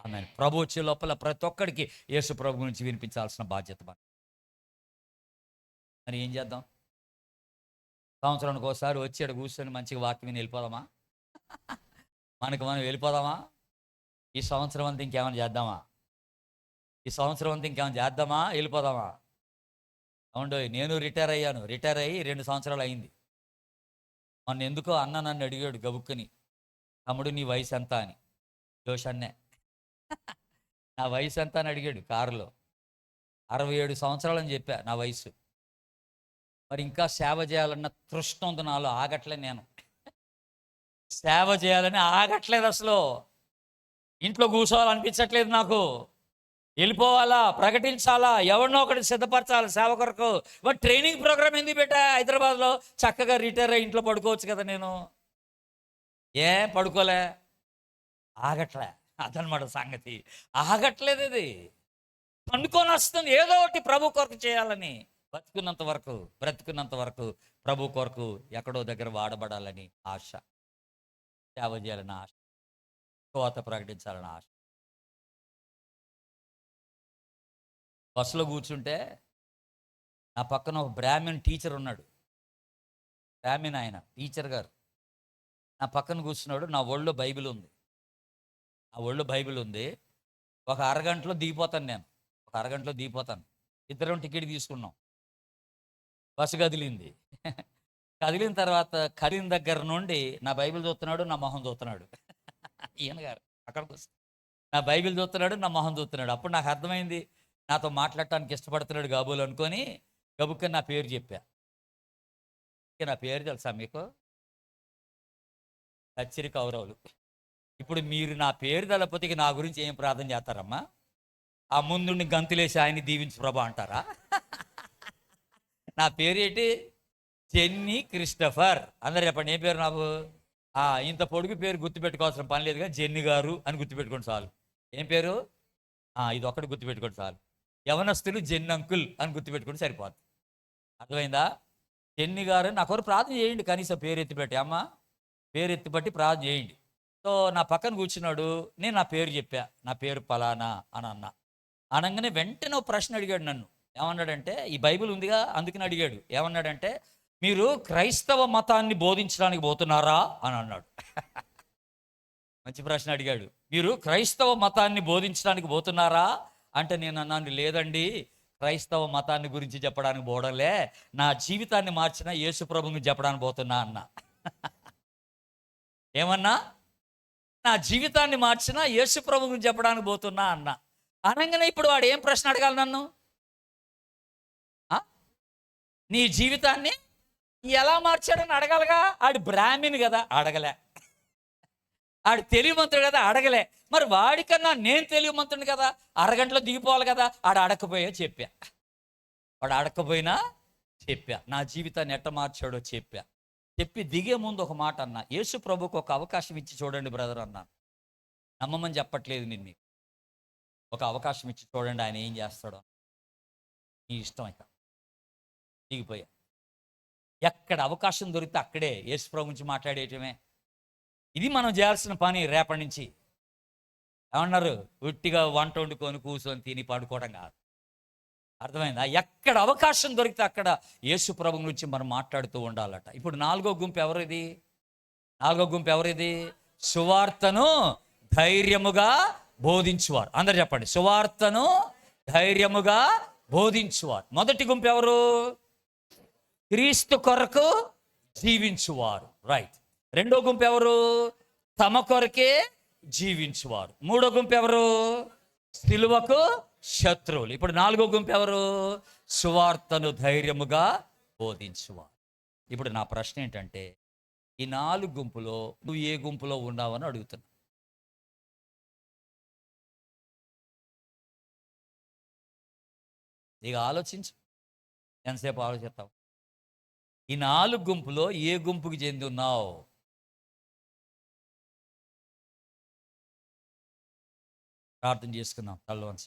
[SPEAKER 1] ఆమె ప్రభు వచ్చే లోపల ప్రతి ఒక్కడికి యేసు ప్రభు గురించి వినిపించాల్సిన బాధ్యత. మరి ఏం చేద్దాం? సంవత్సరానికి ఒకసారి వచ్చాడు కూర్చొని మంచిగా వాక్యం విని వెళ్ళిపోదామా? మనం వెళ్ళిపోదామా? ఈ సంవత్సరం అంతా ఇంకేమైనా చేద్దామా? వెళ్ళిపోదామా? అవును. నేను రిటైర్ అయ్యాను. రిటైర్ అయ్యి 2 సంవత్సరాలు అయింది. మొన్న ఎందుకో అన్న నన్ను అడిగాడు గబుక్కుని, తమ్ముడు నీ వయసు ఎంత అని. జోషన్నే నా వయసు ఎంత అని అడిగాడు కారులో. 67 సంవత్సరాలు అని చెప్పా నా వయసు. మరి ఇంకా సేవ చేయాలన్న తృష్ణ ఉంది నాలో, ఆగట్లేదు. నేను సేవ చేయాలని ఆగట్లేదు. అసలు ఇంట్లో కూర్చోవాలనిపించట్లేదు నాకు. వెళ్ళిపోవాలా, ప్రకటించాలా, ఎవరినో ఒకటి సిద్ధపరచాలి సేవ కొరకు. బట్ ట్రైనింగ్ ప్రోగ్రామ్ ఎందుకు పెట్టా హైదరాబాద్లో? చక్కగా రిటైర్ అయ్యి ఇంట్లో పడుకోవచ్చు కదా. నేను పడుకోలే, ఆగట్లే. అదనమాట సంగతి. ఆగట్లేదు. ఇది పండుకొని వస్తుంది ఏదో ఒకటి ప్రభు కొరకు చేయాలని. బ్రతుకున్నంత వరకు ప్రభు కొరకు ఎక్కడో దగ్గర వాడబడాలని ఆశ, సేవ చేయాలని ఆశ, కోత ప్రకటించాలని ఆశ. బస్సులో కూర్చుంటే నా పక్కన ఒక బ్రాహ్మణ్ టీచర్ ఉన్నాడు. ఆయన టీచర్ గారు నా పక్కన కూర్చున్నాడు. నా ఒళ్ళో బైబిల్ ఉంది. ఒక అరగంటలో దిగిపోతాను. ఇద్దరం టికెట్ తీసుకున్నాం. బస్సు కదిలింది. కదిలిన తర్వాత కదిలిన దగ్గర నుండి నా బైబిల్ చూస్తున్నాడు, నా మొహం చూస్తున్నాడు. ఈయన గారు అక్కడికి వస్తే నా బైబిల్ చూస్తున్నాడు, నా మొహం చూస్తున్నాడు. అప్పుడు నాకు అర్థమైంది, నాతో మాట్లాడటానికి ఇష్టపడుతున్నాడు కాబోలు అనుకొని గబుక్కని నా పేరు చెప్పా. నా పేరు తెలుసా మీకు? కచ్చిరి కౌరవులు. ఇప్పుడు మీరు నా పేరు తెలపోతే ఇక నా గురించి ఏం ప్రార్థన చేస్తారమ్మా? ఆ ముందుండి గంతులేసి ఆయన్ని దీవించు ప్రభా అంటారా? నా పేరు ఏంటి? Jenny Christopher. అందరు చెప్పండి, ఏం పేరు నాకు? ఇంత పొడుగు పేరు గుర్తుపెట్టుకోవాల్సిన పని లేదుగా, జెన్ని గారు అని గుర్తుపెట్టుకోండి చాలు. ఏం పేరు? ఇది ఒక్కటి గుర్తుపెట్టుకోండి చాలు. యవనస్తులు జెన్ అంకుల్ అని గుర్తుపెట్టుకుంటే సరిపోతుంది. అర్థమైందా? జెన్ని గారు నాకొకరు ప్రార్థన చేయండి, కనీసం పేరు ఎత్తిపెట్టి. అమ్మ పేరు ఎత్తిపట్టి ప్రార్థన చేయండి. సో నా పక్కన కూర్చున్నాడు, నేను నా పేరు చెప్పా, నా పేరు పలానా అని అన్నా. అనగానే వెంటనే ఒక ప్రశ్న అడిగాడు నన్ను. ఏమన్నాడంటే, ఈ బైబిల్ ఉందిగా అందుకని అడిగాడు. ఏమన్నాడంటే, మీరు క్రైస్తవ మతాన్ని బోధించడానికి పోతున్నారా అని అన్నాడు. మంచి ప్రశ్న అడిగాడు. మీరు క్రైస్తవ మతాన్ని బోధించడానికి పోతున్నారా అంటే నేను అన్నాను, లేదండి, క్రైస్తవ మతాన్ని గురించి చెప్పడానికి పోవడంలే, నా జీవితాన్ని మార్చిన యేసు ప్రభువుని చెప్పడానికి పోతున్నా అన్న. ఏమన్నా? నా జీవితాన్ని మార్చిన యేసు ప్రభువుని చెప్పడానికి పోతున్నా అన్న. అనగానే ఇప్పుడు వాడు ఏం ప్రశ్న అడగాలి నన్ను? నీ జీవితాన్ని ఎలా మార్చాడని అడగాలిగా. ఆడు బ్రాహ్మణ్ కదా, అడగలే. ఆడు తెలివిమంతుడు కదా, అడగలే. మరి వాడికన్నా నేను తెలివిమంతుడు కదా, అరగంటలో దిగిపోవాలి కదా. ఆడు అడగకపోయా చెప్పా. వాడు అడగకపోయినా చెప్పా. నా జీవితాన్ని ఎట్ట మార్చాడో చెప్పా. చెప్పి దిగే ముందు ఒక మాట అన్నా, యేసు ప్రభుకు ఒక అవకాశం ఇచ్చి చూడండి బ్రదర్ అన్నా. నమ్మమని చెప్పట్లేదు నిన్ను, ఒక అవకాశం ఇచ్చి చూడండి ఆయన ఏం చేస్తాడో. నీ ఇష్టం. ఇక దిగిపోయా. ఎక్కడ అవకాశం దొరికితే అక్కడే యేసు ప్రభు గురించి మాట్లాడేయటమే. ఇది మనం చేయాల్సిన పని రేపటి నుంచి. ఏమన్నారు? ఉట్టిగా వంట వండుకొని కూర్చొని తిని పడుకోవడం కాదు. అర్థమైందా? ఎక్కడ అవకాశం దొరికితే అక్కడ యేసు ప్రభు గురించి మనం మాట్లాడుతూ ఉండాలట. ఇప్పుడు నాలుగో గుంపు ఎవరిది? సువార్తను ధైర్యముగా బోధించువారు. అందరు చెప్పండి, సువార్తను ధైర్యముగా బోధించువారు. మొదటి గుంపు ఎవరు? క్రీస్తు కొరకు జీవించువారు. రైట్. రెండో గుంపు ఎవరు? తమ కొరకే జీవించువారు. మూడో గుంపు ఎవరు? సిలువకు శత్రువులు. ఇప్పుడు నాలుగో గుంపు ఎవరు? సువార్తను ధైర్యముగా బోధించువారు. ఇప్పుడు నా ప్రశ్న ఏంటంటే, ఈ నాలుగు గుంపులో నువ్వు ఏ గుంపులో ఉన్నావని అడుగుతున్నా. ఇక ఆలోచించు, ఎంతసేపు ఆలోచిస్తావు? ఈ నాలుగు గుంపులో ఏ గుంపుకి చెంది ఉన్నావు? ప్రార్థన చేసుకుందాం తల్ల వంచి.